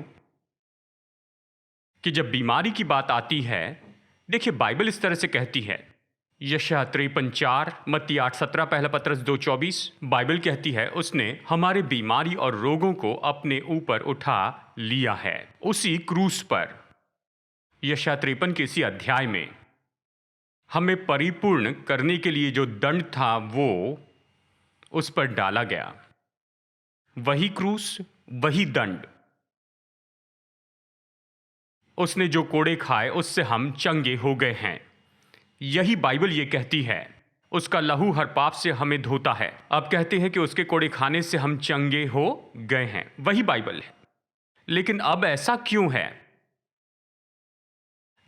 कि जब बीमारी की बात आती है, देखिए बाइबल इस तरह से कहती है, यशायाह 53:4, मत्ती 8:17, पहला पतरस 2:24, बाइबल कहती है उसने हमारे बीमारी और रोगों को अपने ऊपर उठा लिया है उसी क्रूस पर। यशायाह 53 के इसी अध्याय में हमें परिपूर्ण करने के लिए जो दंड था वो उस पर डाला गया। वही क्रूस, वही दंड। उसने जो कोड़े खाए उससे हम चंगे हो गए हैं। यही बाइबल ये कहती है। उसका लहू हर पाप से हमें धोता है। अब कहते हैं कि उसके कोड़े खाने से हम चंगे हो गए हैं। वही बाइबल है। लेकिन अब ऐसा क्यों है?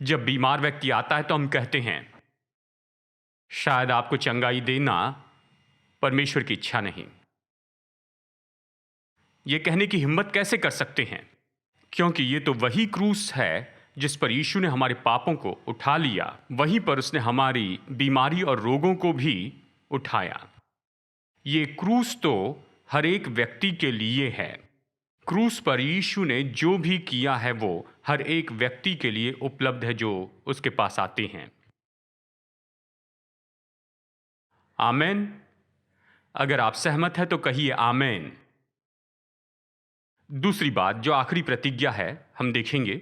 जब बीमार व्यक्ति आता है तो हम कहते हैं शायद आपको चंगाई देना परमेश्वर की इच्छा नहीं। यह कहने की हिम्मत कैसे कर सकते हैं? क्योंकि ये तो वही क्रूस है जिस पर यीशु ने हमारे पापों को उठा लिया। वहीं पर उसने हमारी बीमारी और रोगों को भी उठाया। ये क्रूस तो हर एक व्यक्ति के लिए है। क्रूस पर यीशु ने जो भी किया है वो हर एक व्यक्ति के लिए उपलब्ध है जो उसके पास आते हैं। आमेन। अगर आप सहमत हैं तो कहिए आमेन। दूसरी बात, जो आखिरी प्रतिज्ञा है, हम देखेंगे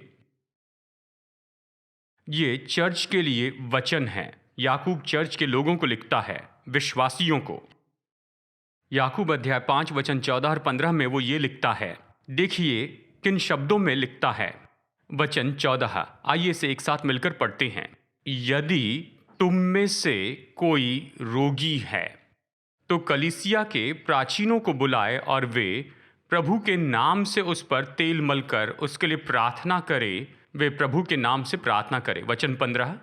ये चर्च के लिए वचन है। याकूब चर्च के लोगों को लिखता है, विश्वासियों को। याकूब अध्याय 5 वचन 14 और 15 में वो ये लिखता है। देखिए किन शब्दों में लिखता है। वचन 14, आइए इसे एक साथ मिलकर पढ़ते हैं। यदि तुम में से कोई रोगी है तो कलीसिया के प्राचीनों को बुलाए और वे प्रभु के नाम से उस पर तेल मलकर उसके लिए प्रार्थना करे। वे प्रभु के नाम से प्रार्थना करें। वचन 15,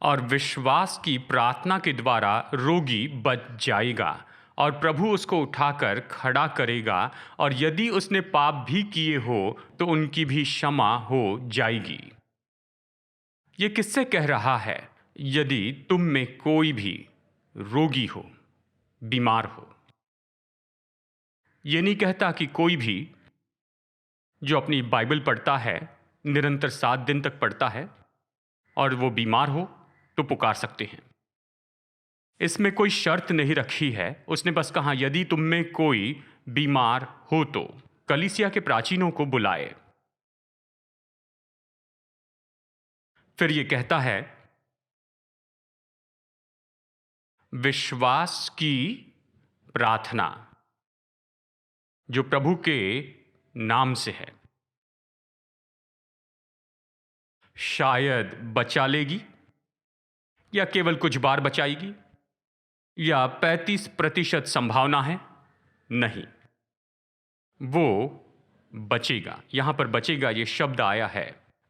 और विश्वास की प्रार्थना के द्वारा रोगी बच जाएगा और प्रभु उसको उठाकर खड़ा करेगा, और यदि उसने पाप भी किए हो तो उनकी भी क्षमा हो जाएगी। ये किससे कह रहा है? यदि तुम में कोई भी रोगी हो, बीमार हो। ये नहीं कहता कि कोई भी जो अपनी बाइबल पढ़ता है, निरंतर 7 दिन तक पढ़ता है और वो बीमार हो तो पुकार सकते हैं। इसमें कोई शर्त नहीं रखी है। उसने बस कहा यदि तुम में कोई बीमार हो तो कलीसिया के प्राचीनों को बुलाए। फिर ये कहता है विश्वास की प्रार्थना जो प्रभु के नाम से है शायद बचा लेगी, या केवल कुछ बार बचाएगी, या 35% संभावना है, नहीं, वो बचेगा। यहां पर बचेगा ये शब्द आया है,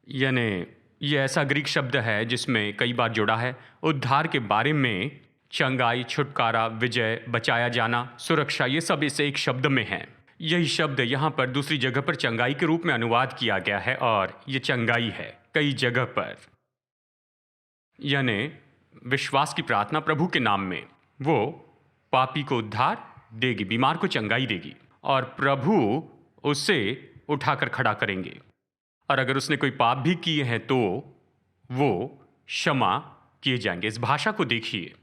यानी ये ऐसा ग्रीक शब्द है जिसमें कई बार जुड़ा है उद्धार के बारे में। चंगाई, छुटकारा, विजय, बचाया जाना, सुरक्षा, ये सब इस एक शब्द में है। यही शब्द यहां पर दूसरी जगह पर चंगाई के रूप में अनुवाद किया गया है, और ये चंगाई है कई जगह पर। यानी विश्वास की प्रार्थना प्रभु के नाम में वो पापी को उद्धार देगी, बीमार को चंगाई देगी, और प्रभु उसे उठाकर खड़ा करेंगे। और अगर उसने कोई पाप भी किए हैं तो वो क्षमा किए जाएंगे। इस भाषा को देखिए,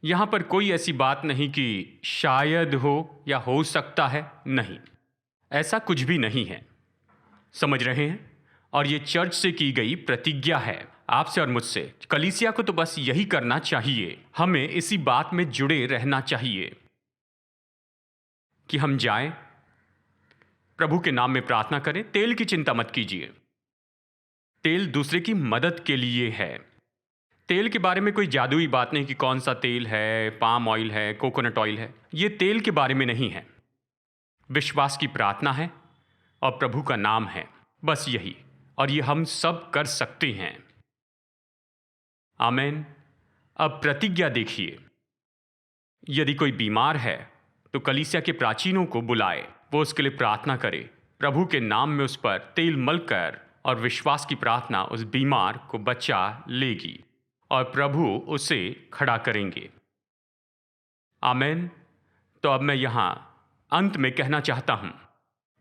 यहां पर कोई ऐसी बात नहीं कि शायद हो या हो सकता है, नहीं, ऐसा कुछ भी नहीं है। समझ रहे हैं? और ये चर्च से की गई प्रतिज्ञा है, आपसे और मुझसे। कलीसिया को तो बस यही करना चाहिए, हमें इसी बात में जुड़े रहना चाहिए कि हम जाएं, प्रभु के नाम में प्रार्थना करें। तेल की चिंता मत कीजिए, तेल दूसरे की मदद के लिए है। तेल के बारे में कोई जादुई बात नहीं कि कौन सा तेल है, पाम ऑयल है, कोकोनट ऑयल है, ये तेल के बारे में नहीं है। विश्वास की प्रार्थना है और प्रभु का नाम है, बस यही। और ये हम सब कर सकते हैं। आमीन। अब प्रतिज्ञा देखिए, यदि कोई बीमार है तो कलीसिया के प्राचीनों को बुलाए, वो उसके लिए प्रार्थना करे, प्रभु के नाम में उस पर तेल मलकर, और विश्वास की प्रार्थना उस बीमार को बचा लेगी और प्रभु उसे खड़ा करेंगे। आमीन। तो अब मैं यहां अंत में कहना चाहता हूं,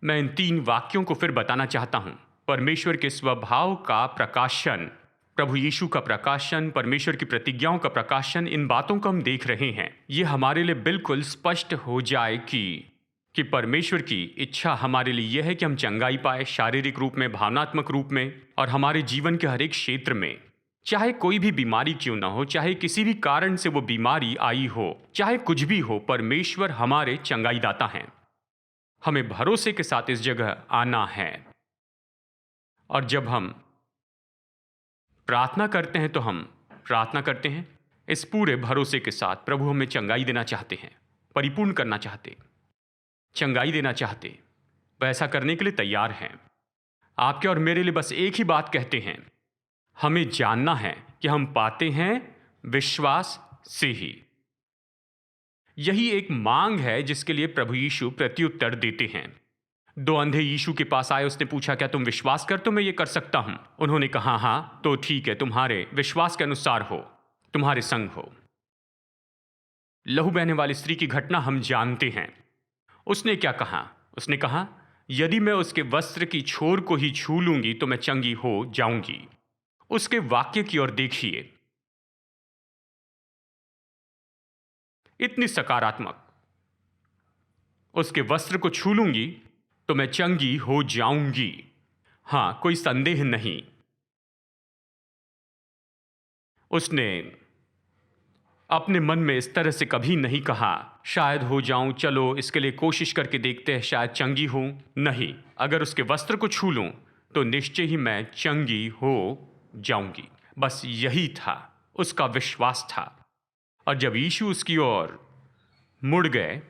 मैं इन 3 वाक्यों को फिर बताना चाहता हूं। परमेश्वर के स्वभाव का प्रकाशन, प्रभु यीशु का प्रकाशन, परमेश्वर की प्रतिज्ञाओं का प्रकाशन, इन बातों को हम देख रहे हैं। ये हमारे लिए बिल्कुल स्पष्ट हो जाए कि परमेश्वर की इच्छा हमारे लिए यह है कि हम चंगाई पाए, शारीरिक रूप में, भावनात्मक रूप में, और हमारे जीवन के हर एक क्षेत्र में। चाहे कोई भी बीमारी क्यों ना हो, चाहे किसी भी कारण से वो बीमारी आई हो, चाहे कुछ भी हो, परमेश्वर हमारे चंगाईदाता हैं। हमें भरोसे के साथ इस जगह आना है, और जब हम प्रार्थना करते हैं तो हम प्रार्थना करते हैं इस पूरे भरोसे के साथ, प्रभु हमें चंगाई देना चाहते हैं, परिपूर्ण करना चाहते, चंगाई देना चाहते, वह ऐसा करने के लिए तैयार हैं। आपके और मेरे लिए बस एक ही बात कहते हैं, हमें जानना है कि हम पाते हैं विश्वास से ही। यही एक मांग है जिसके लिए प्रभु यीशु प्रत्युत्तर देते हैं। 2 अंधे यीशु के पास आए, उसने पूछा क्या तुम विश्वास कर तो मैं ये कर सकता हूं? उन्होंने कहा हां, तो ठीक है, तुम्हारे विश्वास के अनुसार हो, तुम्हारे संग हो। लहू बहने वाली स्त्री की घटना हम जानते हैं। उसने क्या कहा? उसने कहा यदि मैं उसके वस्त्र की छोर को ही छू लूंगी तो मैं चंगी हो जाऊंगी। उसके वाक्य की ओर देखिए, इतनी सकारात्मक, उसके वस्त्र को छू लूंगी तो मैं चंगी हो जाऊंगी। हां, कोई संदेह नहीं। उसने अपने मन में इस तरह से कभी नहीं कहा शायद हो जाऊं, चलो इसके लिए कोशिश करके देखते हैं, शायद चंगी हूं। नहीं, अगर उसके वस्त्र को छू लूं तो निश्चय ही मैं चंगी हो जाऊंगी। बस यही था, उसका विश्वास था। और जब यीशु उसकी ओर मुड़ गए,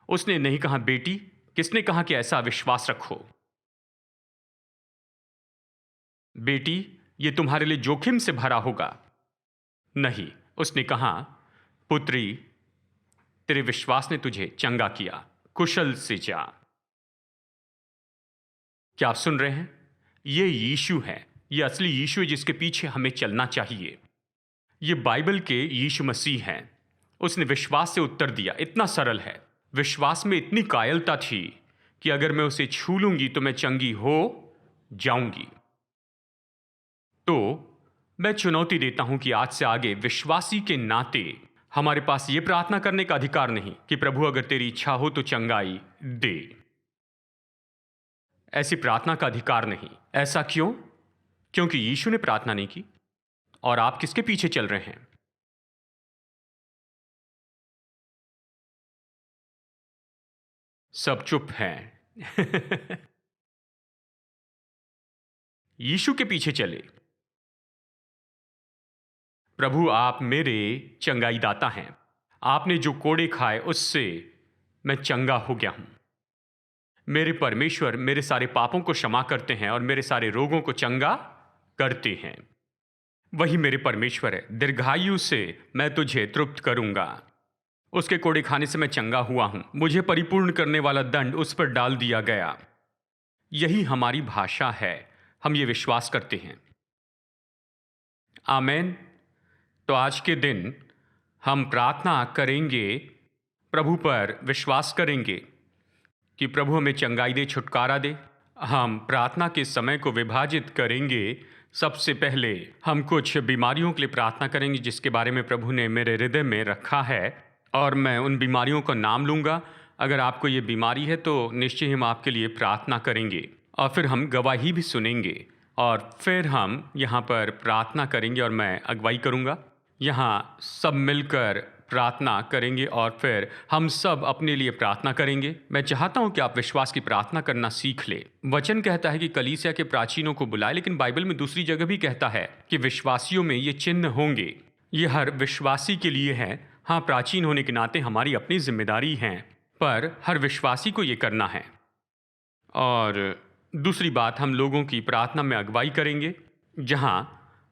उसने नहीं कहा बेटी, किसने कहा कि ऐसा विश्वास रखो? बेटी, ये तुम्हारे लिए जोखिम से भरा होगा। नहीं, उसने कहा, पुत्री, तेरे विश्वास ने तुझे चंगा किया, कुशल से जा। क्या आप सुन रहे हैं? ये यीशु है, ये असली यीशु है जिसके पीछे हमें चलना चाहिए। ये बाइबल के यीशु मसीह हैं। उसने विश्वास से उत्तर दिया। इतना सरल है। विश्वास में इतनी कायलता थी कि अगर मैं उसे छू लूंगी तो मैं चंगी हो जाऊंगी। तो मैं चुनौती देता हूं कि आज से आगे विश्वासी के नाते हमारे पास यह प्रार्थना करने का अधिकार नहीं कि प्रभु अगर तेरी इच्छा हो तो चंगाई दे। ऐसी प्रार्थना का अधिकार नहीं। ऐसा क्यों? क्योंकि यीशु ने प्रार्थना नहीं की। और आप किसके पीछे चल रहे हैं? सब चुप हैं। यीशु के पीछे चले। प्रभु, आप मेरे चंगाई दाता हैं। आपने जो कोड़े खाए उससे मैं चंगा हो गया हूं। मेरे परमेश्वर मेरे सारे पापों को क्षमा करते हैं और मेरे सारे रोगों को चंगा करते हैं। वही मेरे परमेश्वर है। दीर्घायु से मैं तुझे तृप्त करूंगा। उसके कोड़े खाने से मैं चंगा हुआ हूं। मुझे परिपूर्ण करने वाला दंड उस पर डाल दिया गया। यही हमारी भाषा है। हम ये विश्वास करते हैं। आमेन। तो आज के दिन हम प्रार्थना करेंगे, प्रभु पर विश्वास करेंगे कि प्रभु हमें चंगाई दे, छुटकारा दे। हम प्रार्थना के समय को विभाजित करेंगे। सबसे पहले हम कुछ बीमारियों के लिए प्रार्थना करेंगे जिसके बारे में प्रभु ने मेरे हृदय में रखा है, और मैं उन बीमारियों का नाम लूँगा। अगर आपको ये बीमारी है तो निश्चय ही हम आपके लिए प्रार्थना करेंगे, और फिर हम गवाही भी सुनेंगे, और फिर हम यहाँ पर प्रार्थना करेंगे और मैं अगुवाई करूँगा। यहाँ सब मिलकर प्रार्थना करेंगे और फिर हम सब अपने लिए प्रार्थना करेंगे। मैं चाहता हूं कि आप विश्वास की प्रार्थना करना सीख ले। वचन कहता है कि कलीसिया के प्राचीनों को बुलाए, लेकिन बाइबल में दूसरी जगह भी कहता है कि विश्वासियों में ये चिन्ह होंगे। ये हर विश्वासी के लिए है। हाँ, प्राचीन होने के नाते हमारी अपनी जिम्मेदारी है, पर हर विश्वासी को ये करना है। और दूसरी बात, हम लोगों की प्रार्थना में अगुवाई करेंगे, जहां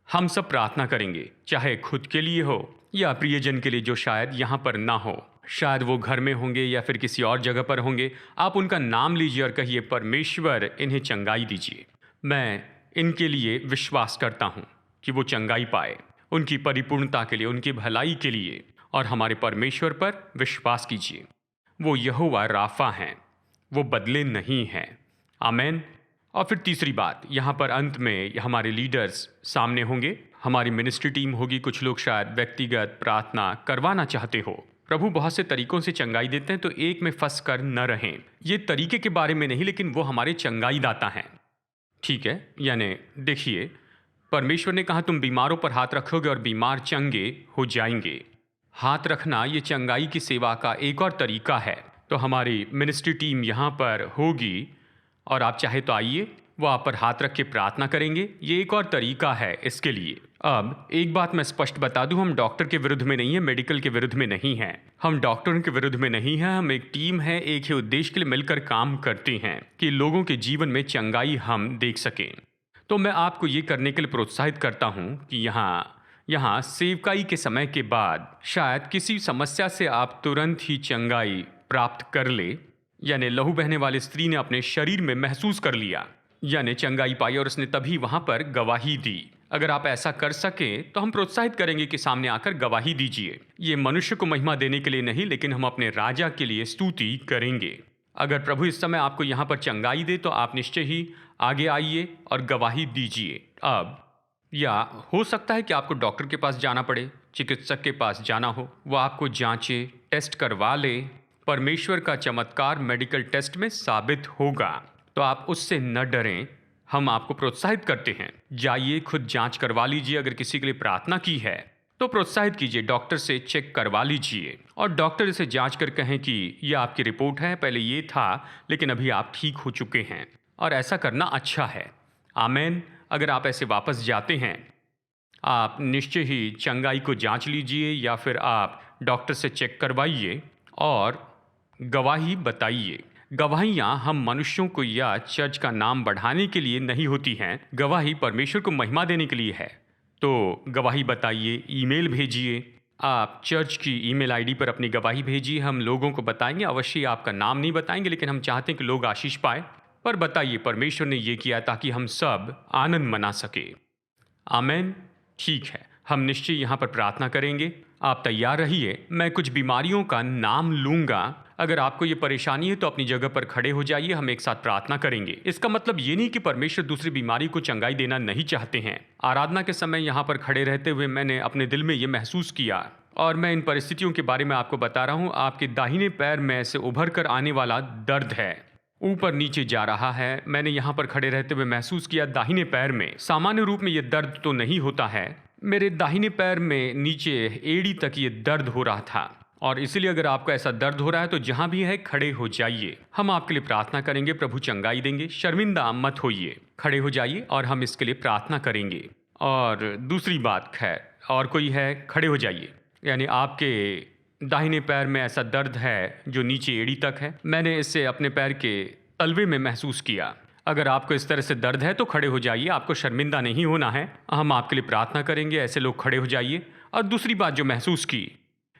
हम सब प्रार्थना करेंगे, चाहे खुद के लिए हो या प्रियजन के लिए जो शायद यहाँ पर ना हो। शायद वो घर में होंगे या फिर किसी और जगह पर होंगे। आप उनका नाम लीजिए और कहिए, परमेश्वर इन्हें चंगाई दीजिए। मैं इनके लिए विश्वास करता हूँ कि वो चंगाई पाए, उनकी परिपूर्णता के लिए, उनकी भलाई के लिए। और हमारे परमेश्वर पर विश्वास कीजिए। वो यहोवा राफा हैं, वो बदले नहीं हैं। आमेन। और फिर तीसरी बात, यहाँ पर अंत में हमारे लीडर्स सामने होंगे, हमारी मिनिस्ट्री टीम होगी। कुछ लोग शायद व्यक्तिगत प्रार्थना करवाना चाहते हो। प्रभु बहुत से तरीकों से चंगाई देते हैं, तो एक में फंस कर न रहें। ये तरीके के बारे में नहीं, लेकिन वो हमारे चंगाई दाता हैं। ठीक है? यानी देखिए, परमेश्वर ने कहा तुम बीमारों पर हाथ रखोगे और बीमार चंगे हो जाएंगे। हाथ रखना ये चंगाई की सेवा का एक और तरीका है। तो हमारी मिनिस्ट्री टीम यहाँ पर होगी, और आप चाहे तो आइए, वो आप पर हाथ रख के प्रार्थना करेंगे। ये एक और तरीका है इसके लिए। अब एक बात मैं स्पष्ट बता दूं, हम डॉक्टर के विरुद्ध में नहीं है, मेडिकल के विरुद्ध में नहीं है, हम डॉक्टरों के विरुद्ध में नहीं है। हम एक टीम है, एक ही उद्देश्य के लिए मिलकर काम करते हैं कि लोगों के जीवन में चंगाई हम देख सकें। तो मैं आपको ये करने के लिए प्रोत्साहित करता हूँ कि यहाँ सेवकाई के समय के बाद शायद किसी समस्या से आप तुरंत ही चंगाई प्राप्त कर ले। यानी लहू बहने वाली स्त्री ने अपने शरीर में महसूस कर लिया, यानी चंगाई पाई, और उसने तभी वहां पर गवाही दी। अगर आप ऐसा कर सकें तो हम प्रोत्साहित करेंगे कि सामने आकर गवाही दीजिए। ये मनुष्य को महिमा देने के लिए नहीं, लेकिन हम अपने राजा के लिए स्तुति करेंगे। अगर प्रभु इस समय आपको यहाँ पर चंगाई दे तो आप निश्चय ही आगे आइए और गवाही दीजिए। अब या हो सकता है कि आपको डॉक्टर के पास जाना पड़े, चिकित्सक के पास जाना हो, वो आपको जांचे, टेस्ट करवा ले। परमेश्वर का चमत्कार मेडिकल टेस्ट में साबित होगा, तो आप उससे न डरें। हम आपको प्रोत्साहित करते हैं, जाइए खुद जांच करवा लीजिए। अगर किसी के लिए प्रार्थना की है तो प्रोत्साहित कीजिए, डॉक्टर से चेक करवा लीजिए, और डॉक्टर इसे जांच कर कहें कि ये आपकी रिपोर्ट है, पहले ये था लेकिन अभी आप ठीक हो चुके हैं। और ऐसा करना अच्छा है। आमेन। अगर आप ऐसे वापस जाते हैं, आप निश्चय ही चंगाई को जांच लीजिए, या फिर आप डॉक्टर से चेक करवाइए और गवाही बताइए। गवाहियां हम मनुष्यों को या चर्च का नाम बढ़ाने के लिए नहीं होती हैं। गवाही परमेश्वर को महिमा देने के लिए है। तो गवाही बताइए, ईमेल भेजिए। आप चर्च की ईमेल आईडी पर अपनी गवाही भेजिए। हम लोगों को बताएंगे। अवश्य आपका नाम नहीं बताएंगे, लेकिन हम चाहते हैं कि लोग आशीष पाए। पर बताइए परमेश्वर ने ये किया ताकि हम सब आनंद मना सके। आमेन। ठीक है, हम निश्चय यहाँ पर प्रार्थना करेंगे। आप तैयार रहिए। मैं कुछ बीमारियों का नाम लूंगा। अगर आपको ये परेशानी है तो अपनी जगह पर खड़े हो जाइए। हम एक साथ प्रार्थना करेंगे। इसका मतलब ये नहीं कि परमेश्वर दूसरी बीमारी को चंगाई देना नहीं चाहते हैं। आराधना के समय यहाँ पर खड़े रहते हुए मैंने अपने दिल में ये महसूस किया और मैं इन परिस्थितियों के बारे में आपको बता रहा हूँ। आपके दाहिने पैर में से उभर कर आने वाला दर्द है, ऊपर नीचे जा रहा है। मैंने यहाँ पर खड़े रहते हुए महसूस किया दाहिने पैर में। सामान्य रूप में ये दर्द तो नहीं होता है। मेरे दाहिने पैर में नीचे एड़ी तक ये दर्द हो रहा था और इसीलिए अगर आपको ऐसा दर्द हो रहा है तो जहां भी है खड़े हो जाइए। हम आपके लिए प्रार्थना करेंगे। प्रभु चंगाई देंगे। शर्मिंदा मत होइए, खड़े हो जाइए और हम इसके लिए प्रार्थना करेंगे। और दूसरी बात, खैर और कोई है, खड़े हो जाइए। यानी आपके दाहिने पैर में ऐसा दर्द है जो नीचे एड़ी तक है। मैंने इसे अपने पैर के तलवे में महसूस किया। अगर आपको इस तरह से दर्द है तो खड़े हो जाइए। आपको शर्मिंदा नहीं होना है। हम आपके लिए प्रार्थना करेंगे। ऐसे लोग खड़े हो जाइए। और दूसरी बात जो महसूस की,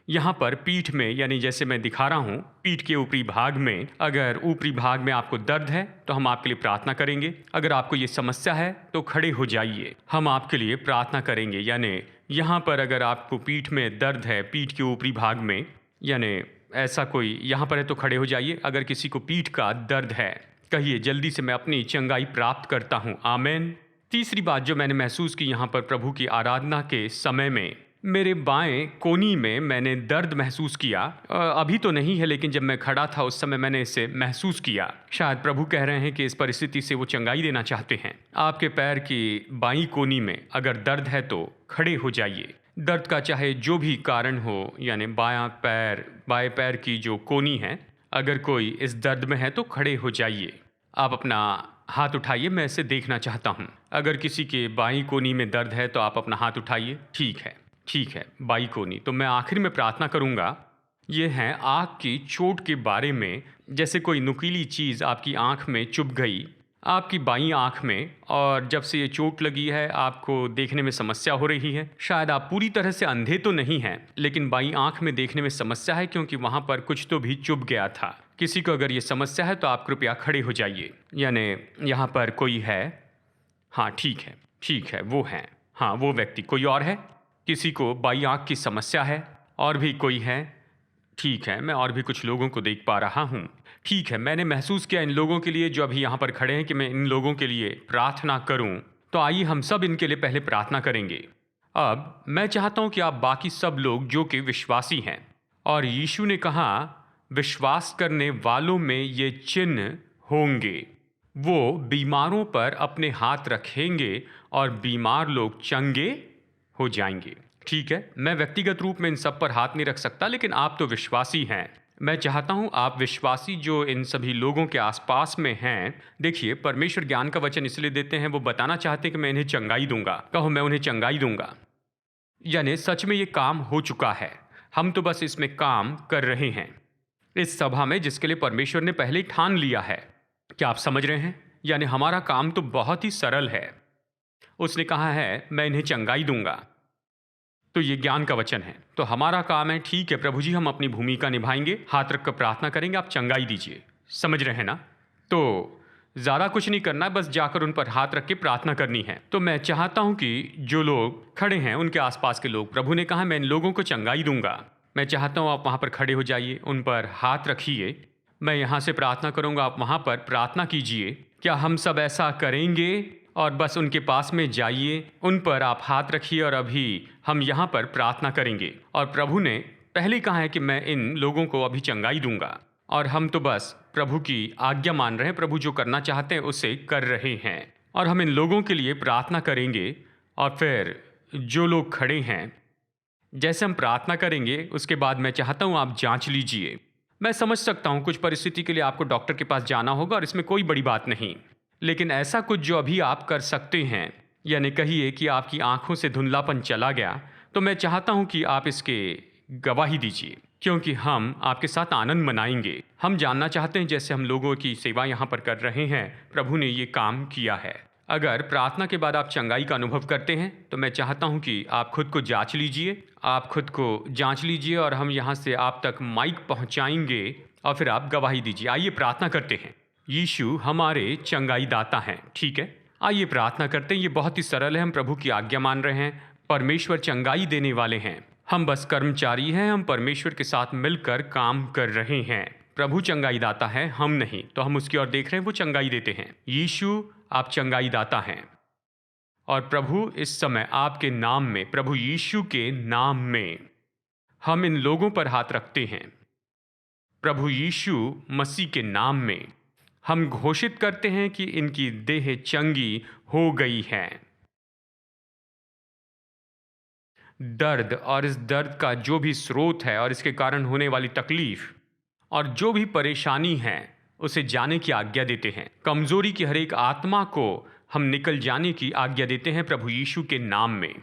यहाँ पर पीठ में, यानी जैसे मैं दिखा रहा हूँ, पीठ के ऊपरी भाग में, अगर ऊपरी भाग में आपको दर्द है तो हम आपके लिए प्रार्थना करेंगे। अगर आपको ये समस्या है तो खड़े हो जाइए। हम आपके लिए प्रार्थना करेंगे। यानी यहाँ पर अगर आपको पीठ में दर्द है, पीठ के ऊपरी भाग में, यानी ऐसा कोई यहाँ पर है तो खड़े हो जाइए। अगर किसी को पीठ का दर्द है, कहिए जल्दी से मैं अपनी चंगाई प्राप्त करता हूँ। आमेन। तीसरी बात जो मैंने महसूस की यहाँ पर प्रभु की आराधना के समय में, मेरे बाएं कोनी में मैंने दर्द महसूस किया। अभी तो नहीं है, लेकिन जब मैं खड़ा था उस समय मैंने इसे महसूस किया। शायद प्रभु कह रहे हैं कि इस परिस्थिति से वो चंगाई देना चाहते हैं। आपके पैर की बाईं कोनी में अगर दर्द है तो खड़े हो जाइए। दर्द का चाहे जो भी कारण हो, यानी बाएं पैर की जो कोनी है, अगर कोई इस दर्द में है तो खड़े हो जाइए। आप अपना हाथ उठाइए, मैं इसे देखना चाहता हूँ। अगर किसी के बाईं कोनी में दर्द है तो आप अपना हाथ उठाइए। ठीक है, बाईं कोनी। तो मैं आखिर में प्रार्थना करूँगा। ये है आँख की चोट के बारे में। जैसे कोई नुकीली चीज़ आपकी आँख में चुभ गई, आपकी बाईं आँख में, और जब से ये चोट लगी है आपको देखने में समस्या हो रही है। शायद आप पूरी तरह से अंधे तो नहीं हैं, लेकिन बाईं आँख में देखने में समस्या है क्योंकि वहाँ पर कुछ तो भी चुभ गया था। किसी को अगर ये समस्या है तो आप कृपया खड़े हो जाइए। यानी यहाँ पर कोई है? हाँ, ठीक है, वो है। हाँ, वो व्यक्ति। कोई और है? किसी को बाईं आँख की समस्या है? और भी कोई है? ठीक है, मैं और भी कुछ लोगों को देख पा रहा हूँ। ठीक है, मैंने महसूस किया इन लोगों के लिए जो अभी यहाँ पर खड़े हैं कि मैं इन लोगों के लिए प्रार्थना करूँ। तो आइए हम सब इनके लिए पहले प्रार्थना करेंगे। अब मैं चाहता हूँ कि आप बाकी सब लोग जो कि विश्वासी हैं, और यीशु ने कहा विश्वास करने वालों में ये चिन्ह होंगे, वो बीमारों पर अपने हाथ रखेंगे और बीमार लोग चंगे हो जाएंगे। ठीक है, मैं व्यक्तिगत रूप में इन सब पर हाथ नहीं रख सकता, लेकिन आप तो विश्वासी हैं। मैं चाहता हूं आप विश्वासी जो इन सभी लोगों के आसपास में हैं, देखिए परमेश्वर ज्ञान का वचन इसलिए देते हैं, वो बताना चाहते हैं कि मैं इन्हें चंगाई दूंगा। कहो, मैं उन्हें चंगाई दूंगा। यानी सच में ये काम हो चुका है, हम तो बस इसमें काम कर रहे हैं इस सभा में जिसके लिए परमेश्वर ने पहले ही ठान लिया है। क्या आप समझ रहे हैं? यानी हमारा काम तो बहुत ही सरल है। उसने कहा है मैं इन्हें चंगाई दूंगा, तो ये ज्ञान का वचन है। तो हमारा काम है, ठीक है प्रभु जी, हम अपनी भूमिका निभाएंगे, हाथ रख कर प्रार्थना करेंगे, आप चंगाई दीजिए। समझ रहे हैं ना? तो ज़्यादा कुछ नहीं करना है, बस जाकर उन पर हाथ रख के प्रार्थना करनी है। तो मैं चाहता हूं कि जो लोग खड़े हैं उनके आसपास के लोग, प्रभु ने कहा मैं इन लोगों को चंगाई दूंगा। मैं चाहता हूं आप वहां पर खड़े हो जाइए, उन पर हाथ रखिए। मैं यहां से प्रार्थना करूंगा, आप वहां पर प्रार्थना कीजिए। क्या हम सब ऐसा करेंगे? और बस उनके पास में जाइए, उन पर आप हाथ रखिए और अभी हम यहाँ पर प्रार्थना करेंगे। और प्रभु ने पहले कहा है कि मैं इन लोगों को अभी चंगाई दूंगा, और हम तो बस प्रभु की आज्ञा मान रहे हैं। प्रभु जो करना चाहते हैं उसे कर रहे हैं, और हम इन लोगों के लिए प्रार्थना करेंगे। और फिर जो लोग खड़े हैं, जैसे हम प्रार्थना करेंगे उसके बाद मैं चाहता हूँ आप जांच लीजिए। मैं समझ सकता हूँ कुछ परिस्थिति के लिए आपको डॉक्टर के पास जाना होगा और इसमें कोई बड़ी बात नहीं, लेकिन ऐसा कुछ जो अभी आप कर सकते हैं, यानी कहिए कि आपकी आंखों से धुंधलापन चला गया, तो मैं चाहता हूं कि आप इसके गवाही दीजिए। क्योंकि हम आपके साथ आनंद मनाएंगे। हम जानना चाहते हैं जैसे हम लोगों की सेवा यहाँ पर कर रहे हैं, प्रभु ने ये काम किया है। अगर प्रार्थना के बाद आप चंगाई का अनुभव करते हैं तो मैं चाहता हूँ कि आप खुद को जांच लीजिए। आप खुद को जांच लीजिए और हम यहाँ से आप तक माइक पहुँचाएंगे और फिर आप गवाही दीजिए। आइए प्रार्थना करते हैं। यीशु हमारे चंगाई दाता हैं, ठीक है? आइए प्रार्थना करते हैं। ये बहुत ही सरल है। हम प्रभु की आज्ञा मान रहे हैं। परमेश्वर चंगाई देने वाले हैं, हम बस कर्मचारी हैं। हम परमेश्वर के साथ मिलकर काम कर रहे हैं। प्रभु चंगाई दाता है, हम नहीं। तो हम उसकी ओर देख रहे हैं, वो चंगाई देते हैं। यीशु आप चंगाई दाता हैं और प्रभु इस समय आपके नाम में, प्रभु यीशु के नाम में हम इन लोगों पर हाथ रखते हैं। प्रभु यीशु मसीह के नाम में हम घोषित करते हैं कि इनकी देह चंगी हो गई है। दर्द और इस दर्द का जो भी स्रोत है और इसके कारण होने वाली तकलीफ और जो भी परेशानी है उसे जाने की आज्ञा देते हैं। कमजोरी की हर एक आत्मा को हम निकल जाने की आज्ञा देते हैं प्रभु यीशु के नाम में।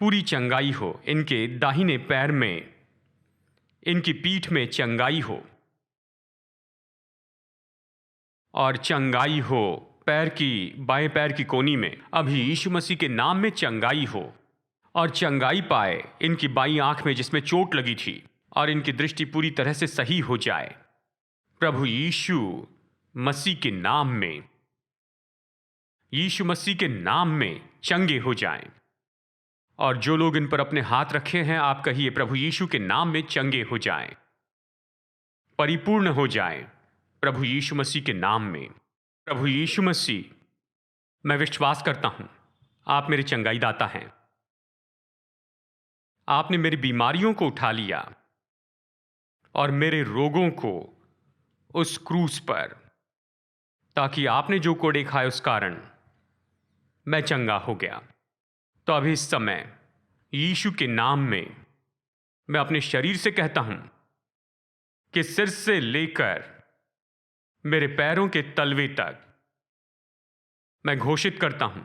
पूरी चंगाई हो इनके दाहिने पैर में, इनकी पीठ में चंगाई हो और चंगाई हो पैर की, बाएं पैर की कोनी में। अभी यीशु मसीह के नाम में चंगाई हो और चंगाई पाए इनकी बाईं आंख में जिसमें चोट लगी थी और इनकी दृष्टि पूरी तरह से सही हो जाए प्रभु यीशु मसीह के नाम में। यीशु मसीह के नाम में चंगे हो जाएं। और जो लोग इन पर अपने हाथ रखे हैं, आप कहिए प्रभु यीशु के नाम में चंगे हो जाएं, परिपूर्ण हो जाएं प्रभु यीशु मसीह के नाम में। प्रभु यीशु मसीह, मैं विश्वास करता हूं आप मेरे चंगाई दाता हैं। आपने मेरी बीमारियों को उठा लिया और मेरे रोगों को उस क्रूस पर, ताकि आपने जो कोड़े खाए उस कारण मैं चंगा हो गया। तो अभी इस समय यीशु के नाम में मैं अपने शरीर से कहता हूं कि सिर से लेकर मेरे पैरों के तलवे तक मैं घोषित करता हूं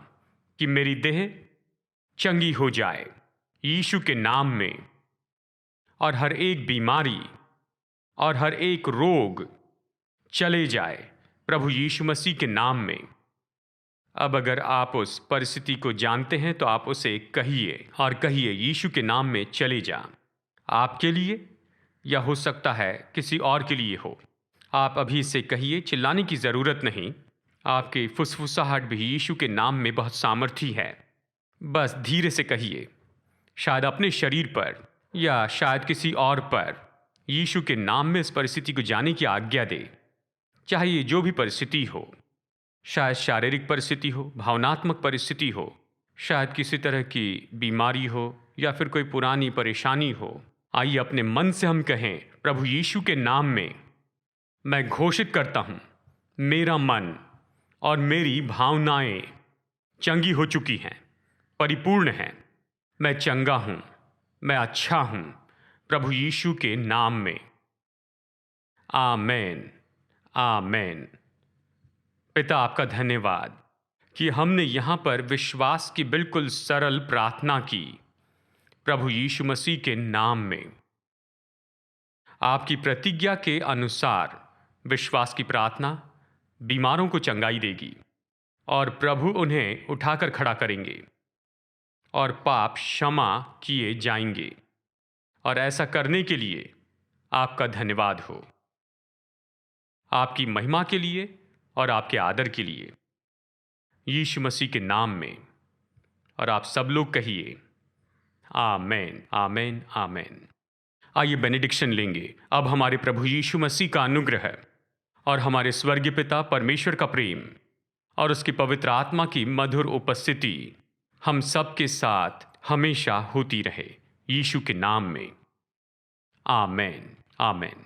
कि मेरी देह चंगी हो जाए यीशु के नाम में। और हर एक बीमारी और हर एक रोग चले जाए प्रभु यीशु मसीह के नाम में। अब अगर आप उस परिस्थिति को जानते हैं तो आप उसे कहिए और कहिए यीशु के नाम में चले जा। आपके लिए या हो सकता है किसी और के लिए हो। आप अभी इसे कहिए, चिल्लाने की ज़रूरत नहीं। आपके फुसफुसाहट भी यीशु के नाम में बहुत सामर्थी है। बस धीरे से कहिए, शायद अपने शरीर पर या शायद किसी और पर यीशु के नाम में इस परिस्थिति को जाने की आज्ञा दे। चाहे ये जो भी परिस्थिति हो, शायद शारीरिक परिस्थिति हो, भावनात्मक परिस्थिति हो, शायद किसी तरह की बीमारी हो या फिर कोई पुरानी परेशानी हो। आइए अपने मन से हम कहें, प्रभु यीशु के नाम में मैं घोषित करता हूं, मेरा मन और मेरी भावनाएं चंगी हो चुकी हैं, परिपूर्ण हैं। मैं चंगा हूं, मैं अच्छा हूं प्रभु यीशु के नाम में। आमेन, आमेन। पिता, आपका धन्यवाद कि हमने यहाँ पर विश्वास की बिल्कुल सरल प्रार्थना की प्रभु यीशु मसीह के नाम में। आपकी प्रतिज्ञा के अनुसार विश्वास की प्रार्थना बीमारों को चंगाई देगी और प्रभु उन्हें उठाकर खड़ा करेंगे और पाप क्षमा किए जाएंगे। और ऐसा करने के लिए आपका धन्यवाद हो, आपकी महिमा के लिए और आपके आदर के लिए, यीशु मसीह के नाम में। और आप सब लोग कहिए आमेन, आमेन, आमेन। आइए बेनेडिक्शन लेंगे। अब हमारे प्रभु यीशु मसीह का अनुग्रह और हमारे स्वर्गीय पिता परमेश्वर का प्रेम और उसकी पवित्र आत्मा की मधुर उपस्थिति हम सब के साथ हमेशा होती रहे, यीशु के नाम में। आमेन, आमेन।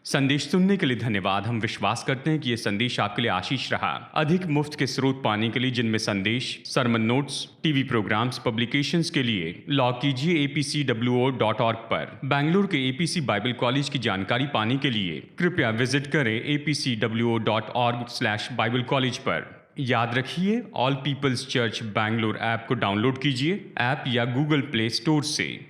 संदेश सुनने के लिए धन्यवाद। हम विश्वास करते हैं कि यह संदेश आपके लिए आशीष रहा। अधिक मुफ्त के स्रोत पाने के लिए, जिनमें संदेश, sermon notes, TV programmes, publications के लिए लॉग कीजिए apcwo.org पर। बेंगलुरु के एपीसी बाइबल कॉलेज की जानकारी पाने के लिए कृपया विजिट करें apcwo.org/बाइबल कॉलेज पर। याद रखिए, all peoples church Bangalore app को डाउनलोड कीजिए ऐप या गूगल प्ले स्टोर से।